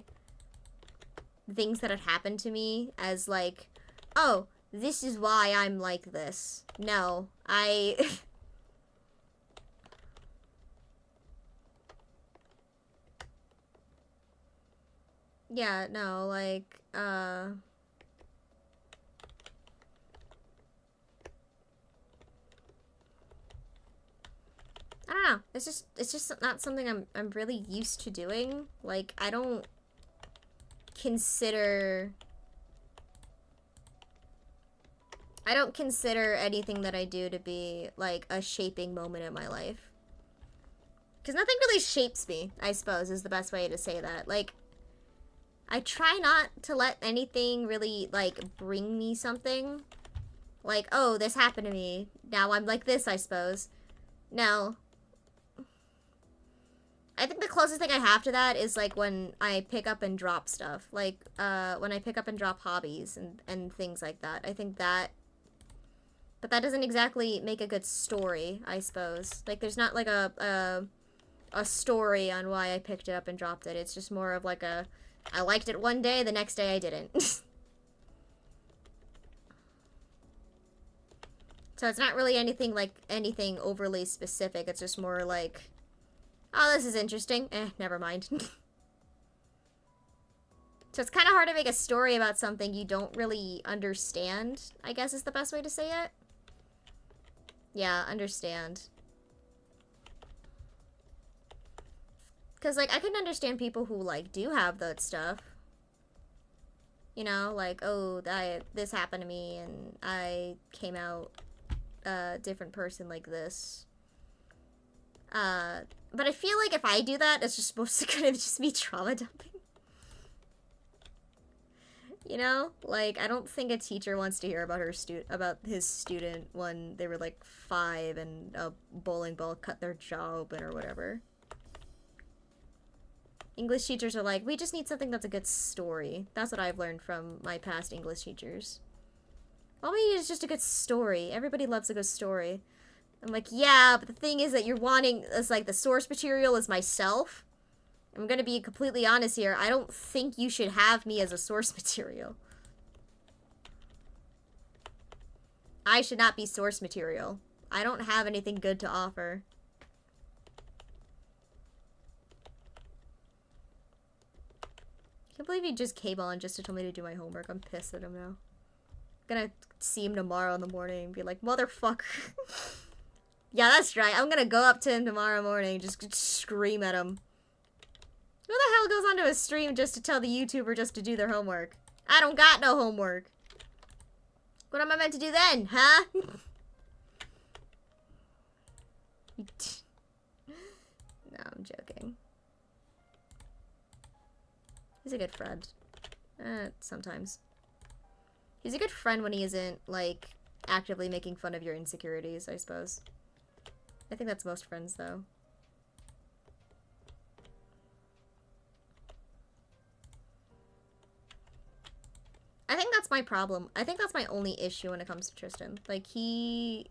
things that had happened to me as like, oh, this is why I'm like this. No, yeah, no, like, I don't know. It's just not something I'm really used to doing. Like, I don't consider anything that I do to be like a shaping moment in my life. Because nothing really shapes me, I suppose, is the best way to say that. Like, I try not to let anything really, like, bring me something. Like, oh, this happened to me. Now I'm like this, I suppose. No. I think the closest thing I have to that is, like, when I pick up and drop stuff. Like, when I pick up and drop hobbies and things like that. I think that... But that doesn't exactly make a good story, I suppose. Like, there's not, like, a story on why I picked it up and dropped it. It's just more of, like, a... I liked it one day, the next day I didn't. So it's not really anything, like, anything overly specific. It's just more like, oh, this is interesting. Never mind. So it's kind of hard to make a story about something you don't really understand, I guess is the best way to say it. Yeah, understand. Because, like, I can understand people who, like, do have that stuff. You know, like, oh, this happened to me, and I came out a different person like this. But I feel like if I do that, it's just supposed to kind of just be trauma dumping. You know? Like, I don't think a teacher wants to hear about his student when they were, like, 5 and a bowling ball cut their jaw open or whatever. English teachers are like, we just need something that's a good story. That's what I've learned from my past English teachers. All we need is just a good story. Everybody loves a good story. I'm like, yeah, but the thing is that you're wanting, it's like the source material is myself. I'm gonna be completely honest here. I don't think you should have me as a source material. I should not be source material. I don't have anything good to offer. I can't believe he just came on just to tell me to do my homework. I'm pissed at him now. I'm gonna see him tomorrow in the morning and be like, motherfucker. Yeah, that's right. I'm gonna go up to him tomorrow morning and just scream at him. Who the hell goes onto a stream just to tell the YouTuber just to do their homework? I don't got no homework. What am I meant to do then, huh? No, I'm joking. He's a good friend. Sometimes. He's a good friend when he isn't, like, actively making fun of your insecurities, I suppose. I think that's most friends, though. I think that's my problem. I think that's my only issue when it comes to Tristan. Like, he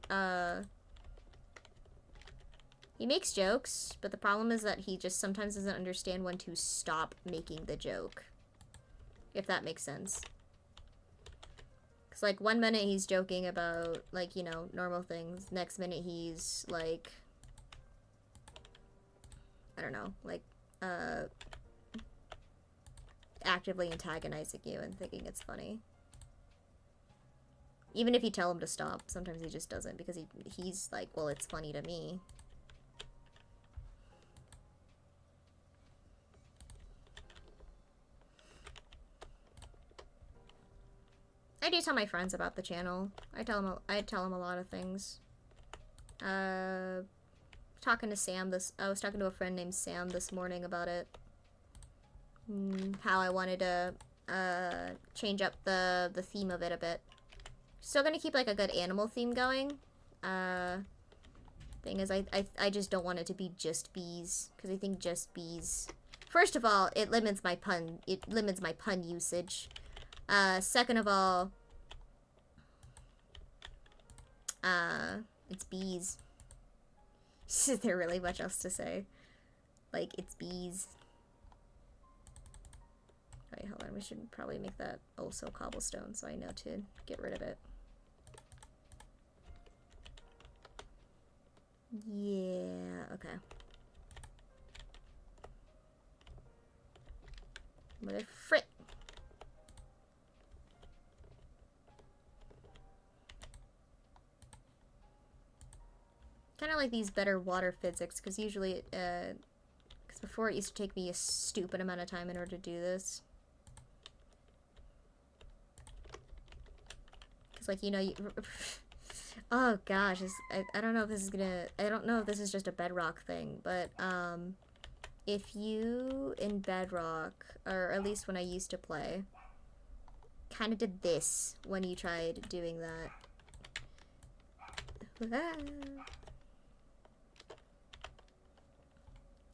makes jokes, but the problem is that he just sometimes doesn't understand when to stop making the joke. If that makes sense. Because, like, one minute he's joking about, like, you know, normal things. Next minute he's, like, I don't know, like, actively antagonizing you and thinking it's funny. Even if you tell him to stop, sometimes he just doesn't because he's like, well, it's funny to me. I do tell my friends about the channel. I tell them a lot of things. Talking to Sam I was talking to a friend named Sam this morning about it. How I wanted to change up the theme of it a bit. Still gonna keep like a good animal theme going. Thing is, I just don't want it to be just bees, because I think just bees. First of all, it limits my pun. It limits my pun usage. Second of all, it's bees. Is there really much else to say? Like, it's bees. Wait, hold on. We should probably make that also cobblestone so I know to get rid of it. Yeah, okay. Mother frick. Kind of like these better water physics, because usually, because before it used to take me a stupid amount of time in order to do this. Because, like, you know, oh gosh, I don't know if this is gonna, I don't know if this is just a Bedrock thing, but, if you, in Bedrock, or at least when I used to play, kind of did this when you tried doing that.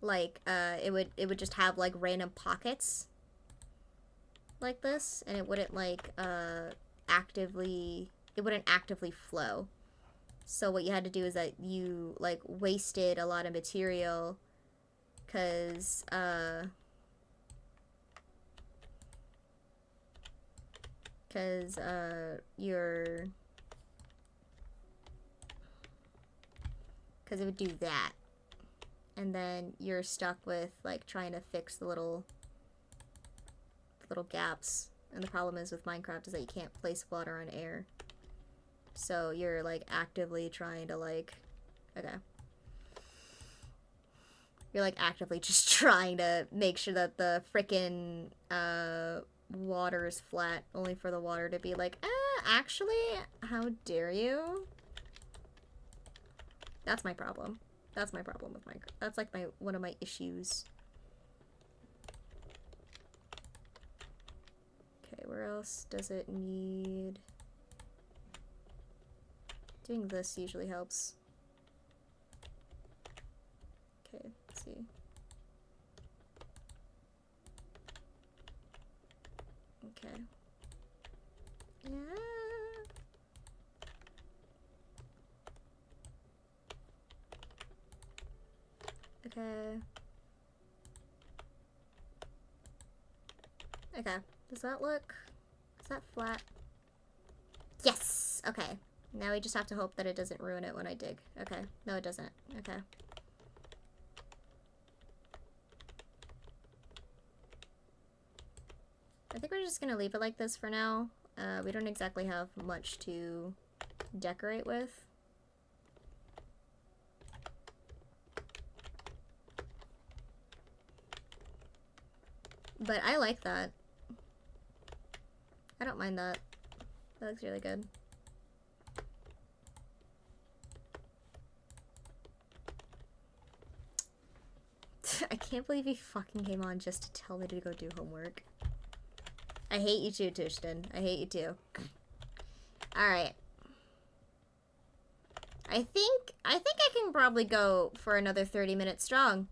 Like, it would just have, like, random pockets like this, and it wouldn't, like, it wouldn't actively flow. So what you had to do is that you, like, wasted a lot of material, because, because it would do that. And then you're stuck with, like, trying to fix the little gaps. And the problem is with Minecraft is that you can't place water on air. So you're, like, actively trying to, like... Okay. You're, like, actively just trying to make sure that the frickin', water is flat, only for the water to be like, actually, how dare you? That's my problem. That's my problem with Minecraft. That's, like, one of my issues. Okay, where else does it need? Doing this usually helps. Okay, let's see. Okay. Yeah. Okay. Okay. Does that look... Is that flat? Yes! Okay. Now we just have to hope that it doesn't ruin it when I dig. Okay. No, it doesn't. Okay. I think we're just gonna leave it like this for now. We don't exactly have much to decorate with. But I like that. I don't mind that. That looks really good. I can't believe he fucking came on just to tell me to go do homework. I hate you too, Tushton. I hate you too. Alright. I think I can probably go for another 30 minutes strong.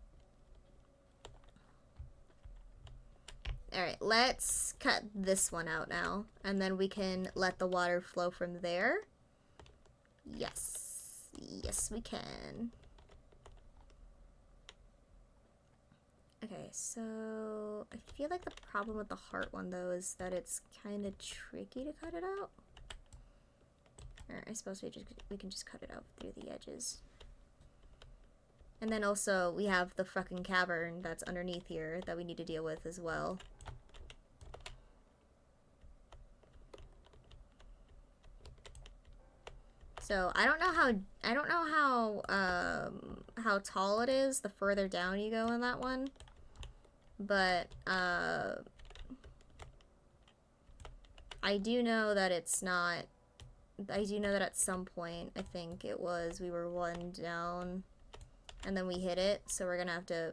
Alright, let's cut this one out now. And then we can let the water flow from there. Yes. Yes, we can. Okay, so I feel like the problem with the heart one, though, is that it's kind of tricky to cut it out. Or I suppose we can just cut it out through the edges. And then also, we have the fucking cavern that's underneath here that we need to deal with as well. So, I don't know how tall it is the further down you go in that one. But, I do know that it's not... I do know that at some point, I think it was, we were one down, and then we hit it, so we're gonna have to,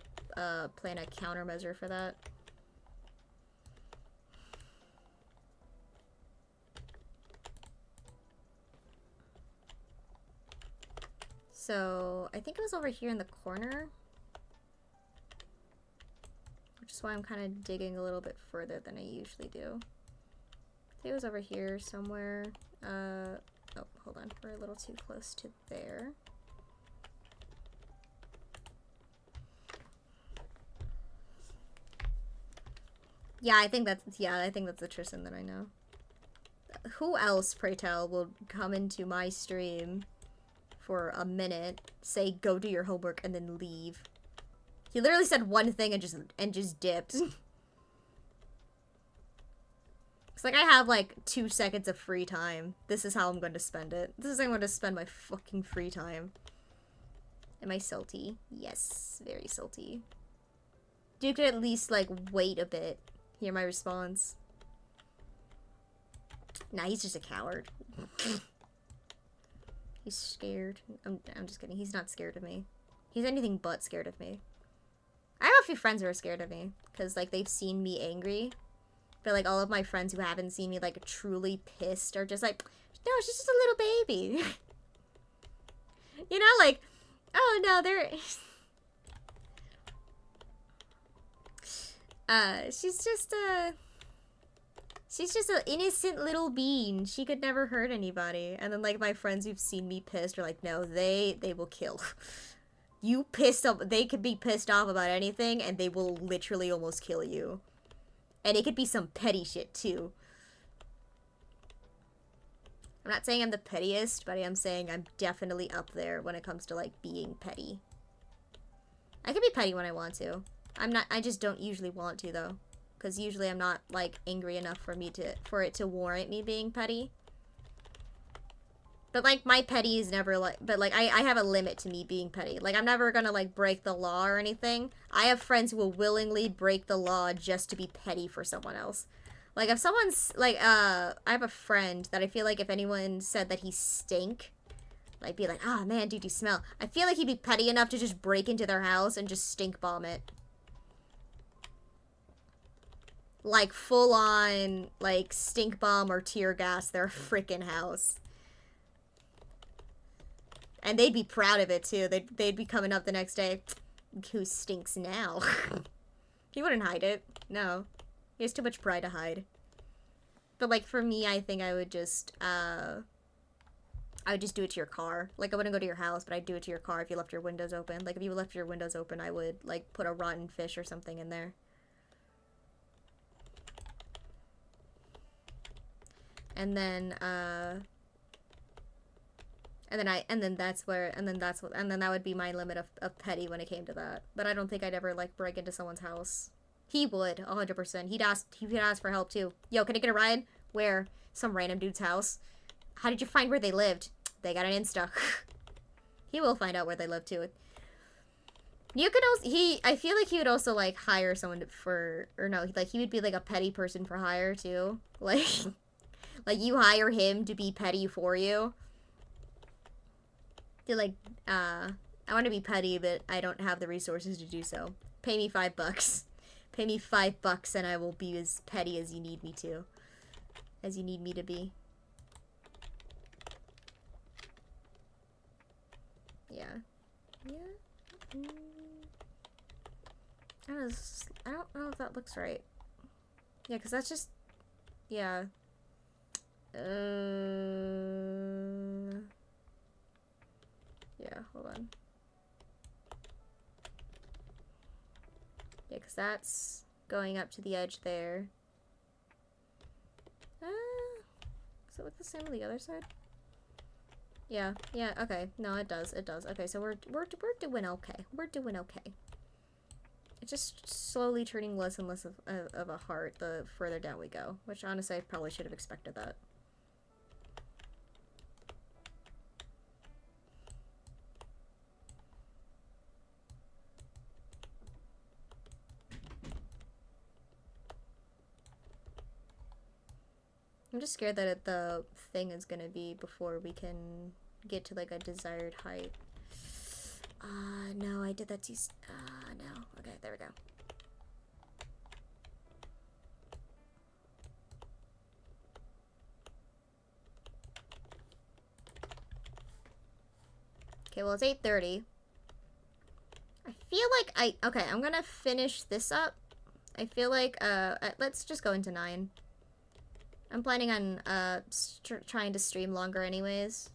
plan a countermeasure for that. So, I think it was over here in the corner. Which is why I'm kind of digging a little bit further than I usually do. I think it was over here somewhere. Oh, hold on. We're a little too close to there. Yeah, I think that's the Tristan that I know. Who else, pray tell, will come into my stream for a minute, say go do your homework, and then leave? He literally said one thing and just dipped. It's like I have like 2 seconds of free time. This is how I'm going to spend it. This is how I'm going to spend my fucking free time. Am I salty? Yes, very salty. Dude could at least like wait a bit. Hear my response. Nah, he's just a coward. He's scared. I'm just kidding. He's not scared of me. He's anything but scared of me. I have a few friends who are scared of me. Because, like, they've seen me angry. But, like, all of my friends who haven't seen me, like, truly pissed are just like, no, she's just a little baby. You know, like, oh, no, they're... she's just an innocent little bean. She could never hurt anybody. And then, like, my friends who've seen me pissed are like, no, they will kill. You pissed off, they could be pissed off about anything, and they will literally almost kill you. And it could be some petty shit, too. I'm not saying I'm the pettiest, but I am saying I'm definitely up there when it comes to, like, being petty. I can be petty when I want to. I just don't usually want to, though. Because usually I'm not, like, angry enough for it to warrant me being petty. But, like, my petty is never, like... But, like, I have a limit to me being petty. Like, I'm never gonna, like, break the law or anything. I have friends who will willingly break the law just to be petty for someone else. Like, if someone's... Like, I have a friend that I feel like if anyone said that he stink... I'd be like, ah, oh, man, dude, you smell. I feel like he'd be petty enough to just break into their house and just stink bomb it. Like, full-on, like, stink bomb or tear gas their freaking house. And they'd be proud of it, too. They'd be coming up the next day. Who stinks now? He wouldn't hide it. No. He has too much pride to hide. But, like, for me, I think I would just do it to your car. Like, I wouldn't go to your house, but I'd do it to your car if you left your windows open. Like, if you left your windows open, I would, like, put a rotten fish or something in there. And then that would be my limit of petty when it came to that. But I don't think I'd ever, like, break into someone's house. He would, 100%. He'd ask for help, too. Yo, can I get a ride? Where? Some random dude's house. How did you find where they lived? They got an Insta. He will find out where they live, too. You could also, I feel like he would also, like, hire someone like, he would be, like, a petty person for hire, too. Like... Like, you hire him to be petty for you. You're like, I want to be petty, but I don't have the resources to do so. Pay me $5. Pay me $5 and I will be as petty as you need me to. As you need me to be. Yeah. Yeah. I don't know if that looks right. Yeah, because that's just... Yeah. Yeah, hold on. Yeah, because that's going up to the edge there. Does it look the same on the other side? Yeah, yeah, okay. No, it does, it does. Okay, so we're doing okay. We're doing okay. It's just slowly turning less and less of a heart the further down we go. Which, honestly, I probably should have expected that. I'm just scared that the thing is gonna be before we can get to, like, a desired height. No, I did that too... no. Okay, there we go. Okay, well, it's 8:30. I feel like okay, I'm gonna finish this up. I feel like, let's just go into 9. I'm planning on, trying to stream longer anyways.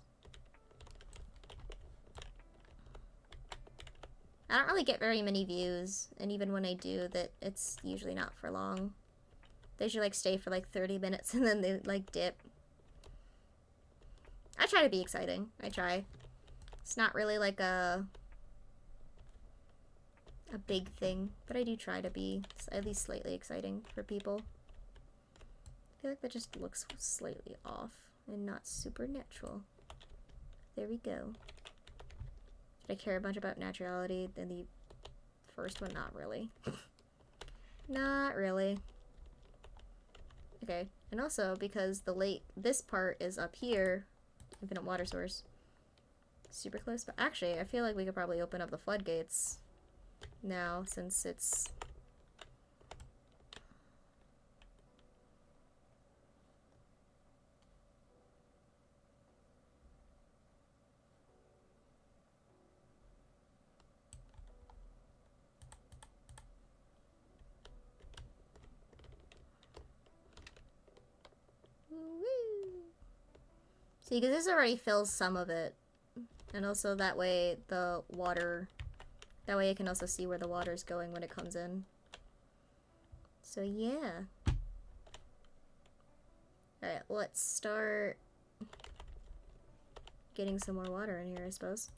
I don't really get very many views, and even when I do, it's usually not for long. They usually, like, stay for, like, 30 minutes, and then they, like, dip. I try to be exciting. I try. It's not really, like, a big thing, but I do try to be at least slightly exciting for people. I feel like that just looks slightly off and not supernatural. There we go. Did I care a bunch about naturality? Then the first one, not really. Not really. Okay, and also because the lake, this part is up here, infinite water source, super close, but actually I feel like we could probably open up the floodgates now since it's see, because this already fills some of it, and also that way the water, that way I can also see where the water is going when it comes in. So yeah. Alright, let's start getting some more water in here, I suppose.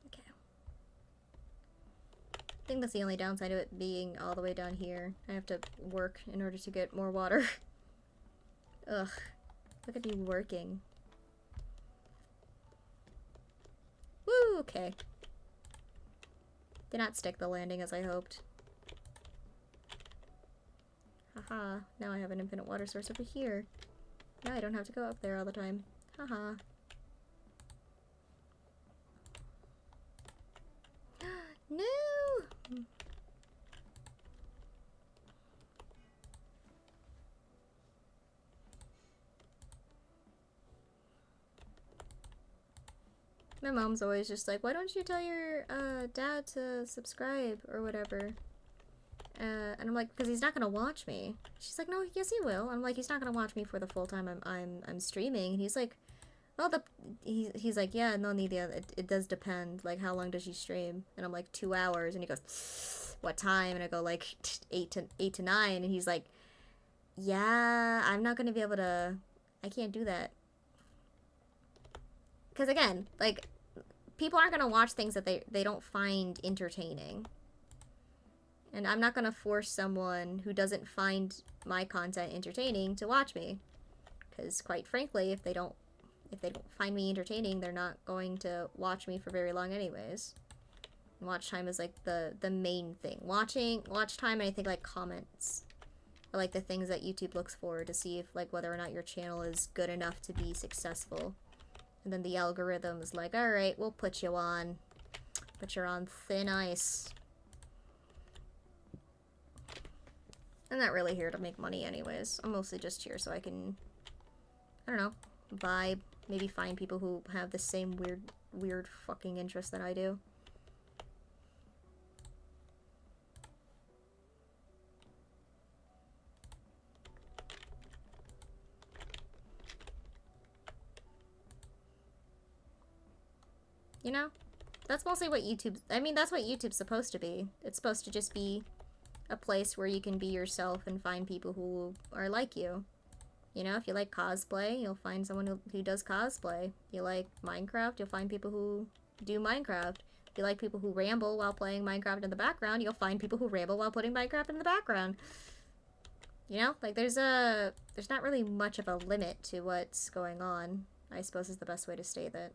Okay. I think that's the only downside of it being all the way down here. I have to work in order to get more water. Ugh. Look at me working. Woo, okay. Did not stick the landing as I hoped. Haha, now I have an infinite water source over here. Now I don't have to go up there all the time. Haha. No! My mom's always just like, why don't you tell your dad to subscribe or whatever? And I'm like, because he's not gonna watch me. She's like, no, yes he will. I'm like, he's not gonna watch me for the full time I'm streaming. And he's like, well, he's like, yeah, no, Nidia, it does depend. Like, how long does she stream? And I'm like, 2 hours. And he goes, what time? And I go like 8 to 9. And he's like, yeah, I'm not gonna be able to. I can't do that. Because again, like, people aren't gonna watch things that they don't find entertaining. And I'm not gonna force someone who doesn't find my content entertaining to watch me. Because quite frankly, if they don't find me entertaining, they're not going to watch me for very long anyways. And watch time is like the main thing. Watch time, and I think like comments are like the things that YouTube looks for to see if like whether or not your channel is good enough to be successful. And then the algorithm is like, alright, we'll put you on. But you're on thin ice. I'm not really here to make money anyways. I'm mostly just here so I can, I don't know, vibe. Maybe find people who have the same weird fucking interests that I do. You know? That's mostly what that's what YouTube's supposed to be. It's supposed to just be a place where you can be yourself and find people who are like you. You know, if you like cosplay, you'll find someone who does cosplay. If you like Minecraft, you'll find people who do Minecraft. If you like people who ramble while playing Minecraft in the background, you'll find people who ramble while putting Minecraft in the background. You know, like there's not really much of a limit to what's going on, I suppose is the best way to state that.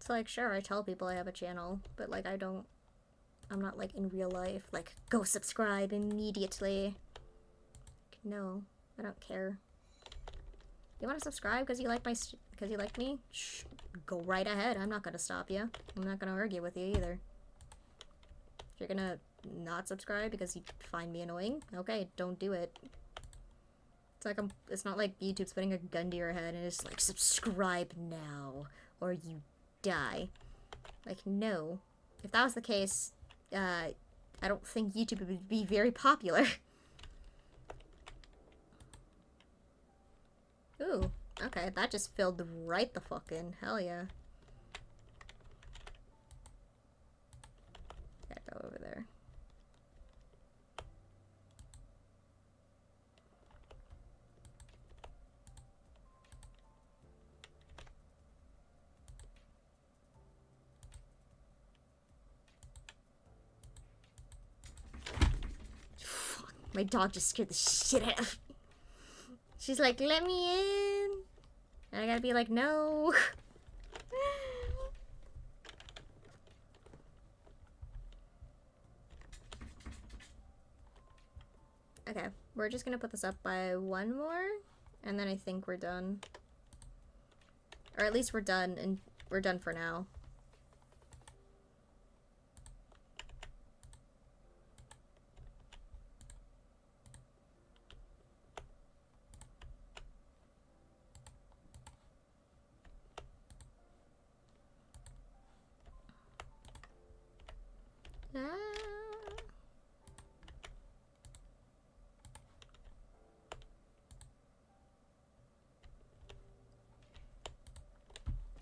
It's like, sure, I tell people I have a channel, but like I'm not like in real life, like, go subscribe immediately. No, I don't care. You want to subscribe because you like because you like me? Shh, go right ahead. I'm not gonna stop you. I'm not gonna argue with you either. If you're gonna not subscribe because you find me annoying, okay, don't do it. It's like it's not like YouTube's putting a gun to your head and it's like, subscribe now or you die. Like, no. If that was the case, I don't think YouTube would be very popular. Ooh, okay, that just filled right the fuck in. Hell yeah. Gotta go over there. Fuck, my dog just scared the shit out of me. She's like, let me in. And I gotta be like, no. Okay, we're just gonna put this up by one more, and then I think we're done. Or at least we're done, and we're done for now.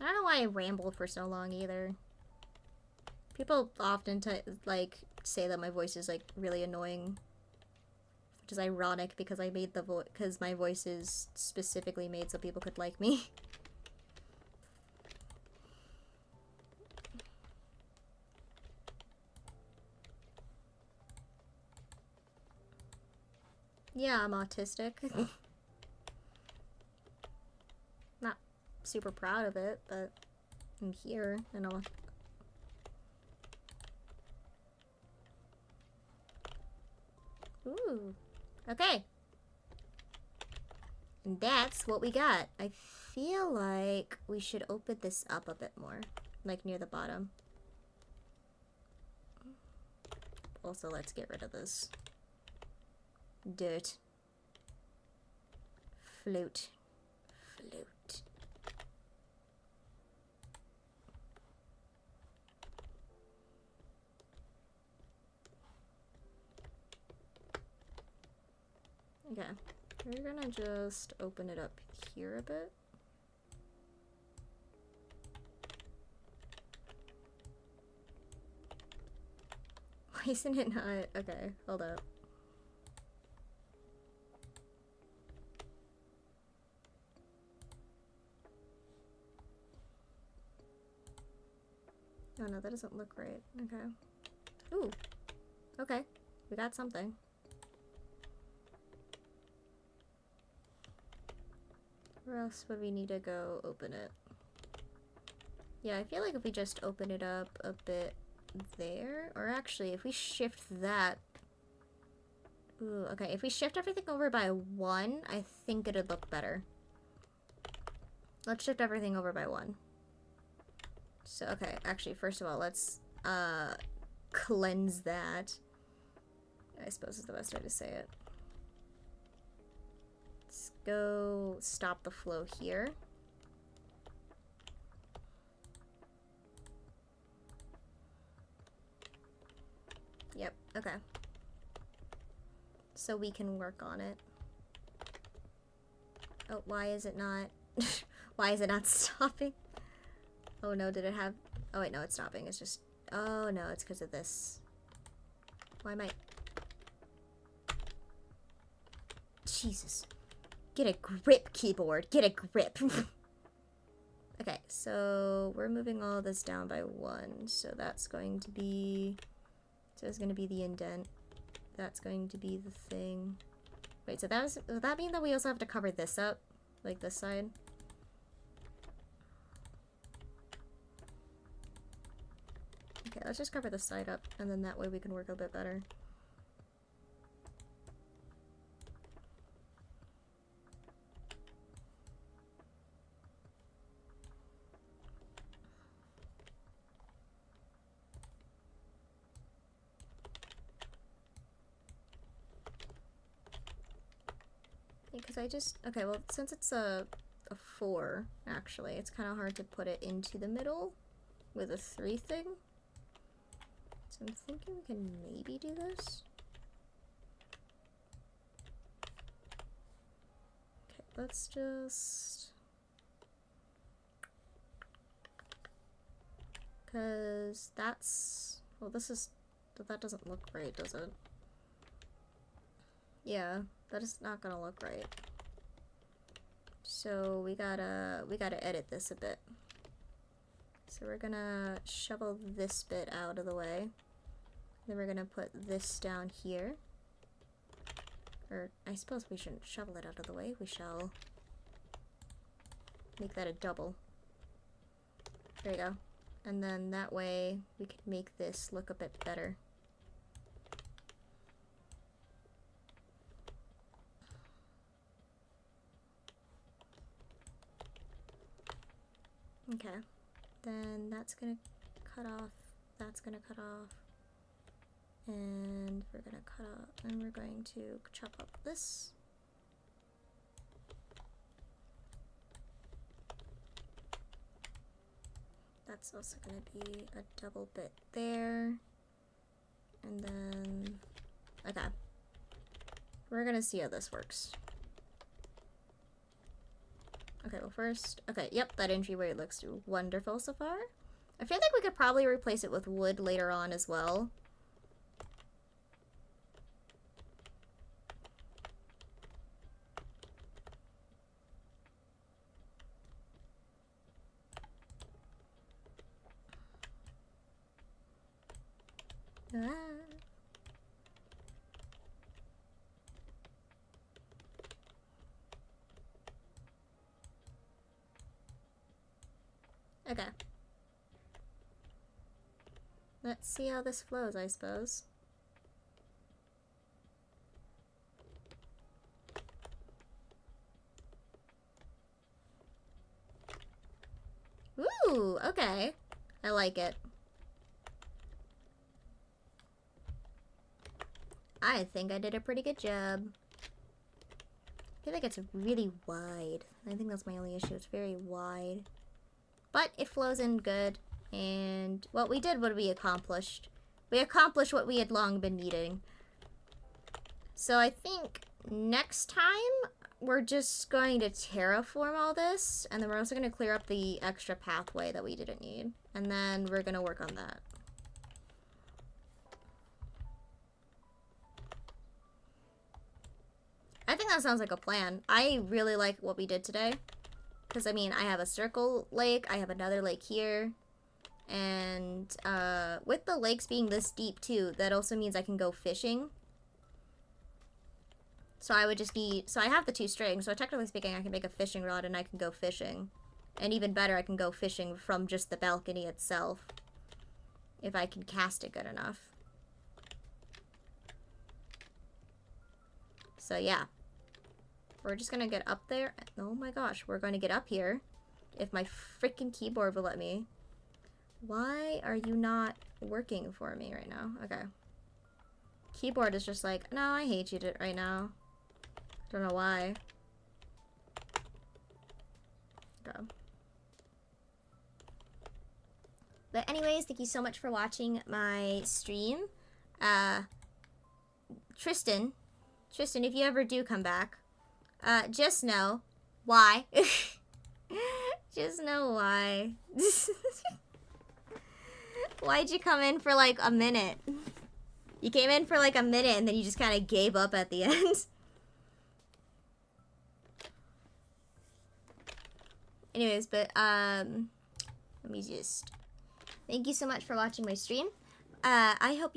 I don't know why I rambled for so long either. People often like say that my voice is like really annoying, which is ironic because I made the because my voice is specifically made so people could like me. Yeah, I'm autistic. Not super proud of it, but I'm here and I'll... Ooh. Okay. And that's what we got. I feel like we should open this up a bit more. Like near the bottom. Also, let's get rid of this dirt. Float. Float. Okay. We're gonna just open it up here a bit. Why isn't it not? Okay, hold up. Oh no, that doesn't look right. Okay. Ooh. Okay. We got something. Where else would we need to go open it? Yeah, I feel like if we just open it up a bit there, or actually if we shift that... Ooh, okay, if we shift everything over by 1, I think it'd look better. Let's shift everything over by 1. So, okay, actually, first of all, let's, cleanse that. I suppose is the best way to say it. Let's go stop the flow here. Yep, okay. So we can work on it. Oh, why is it not... why is it not stopping? Oh no, did it have... Oh wait, no, it's stopping. It's just... Oh no, it's because of this. Why am I... Jesus. Get a grip, keyboard. Get a grip. Okay, so we're moving all this down by 1. So that's going to be... So it's going to be the indent. That's going to be the thing. Wait, so does that mean that we also have to cover this up? Like this side? let's just cover the side up, and then that way we can work a bit better. Because I just, okay, well, since it's a 4, actually, it's kind of hard to put it into the middle with a 3 thing. So I'm thinking we can maybe do this. Okay, let's just... Because that's... Well, this is... That doesn't look right, does it? Yeah, that is not gonna look right. So we gotta edit this a bit. So we're gonna shovel this bit out of the way. Then we're gonna put this down here. Or I suppose we shouldn't shovel it out of the way. We shall make that a double. There you go. And then that way we can make this look a bit better. Okay, then that's gonna cut off, that's gonna cut off, and we're gonna cut off, and we're going to chop up this. That's also gonna be a double bit there, and then, okay, we're gonna see how this works. Okay, well first, okay, yep, that entryway looks wonderful so far. I feel like we could probably replace it with wood later on as well. Ah. Okay. Let's see how this flows, I suppose. Ooh, okay. I like it. I think I did a pretty good job. I feel like it's really wide. I think that's my only issue. It's very wide. But it flows in good, and what we did, what we accomplished. We accomplished what we had long been needing. So I think next time, we're just going to terraform all this, and then we're also going to clear up the extra pathway that we didn't need. And then we're going to work on that. I think that sounds like a plan. I really like what we did today. Because, I mean, I have a circle lake, I have another lake here, and with the lakes being this deep, too, that also means I can go fishing. So I would just need, so I have the 2 strings, so technically speaking, I can make a fishing rod and I can go fishing. And even better, I can go fishing from just the balcony itself, if I can cast it good enough. So, yeah. We're just gonna get up there. Oh my gosh, we're going to get up here. If my freaking keyboard will let me. Why are you not working for me right now? Okay. Keyboard is just like, no, I hate you right now. Don't know why. Okay. But anyways, thank you so much for watching my stream. Tristan, if you ever do come back, just know why. Just know why. Why'd you come in for like a minute? You came in for like a minute and then you just kind of gave up at the end. Anyways, but let me just, thank you so much for watching my stream. I hope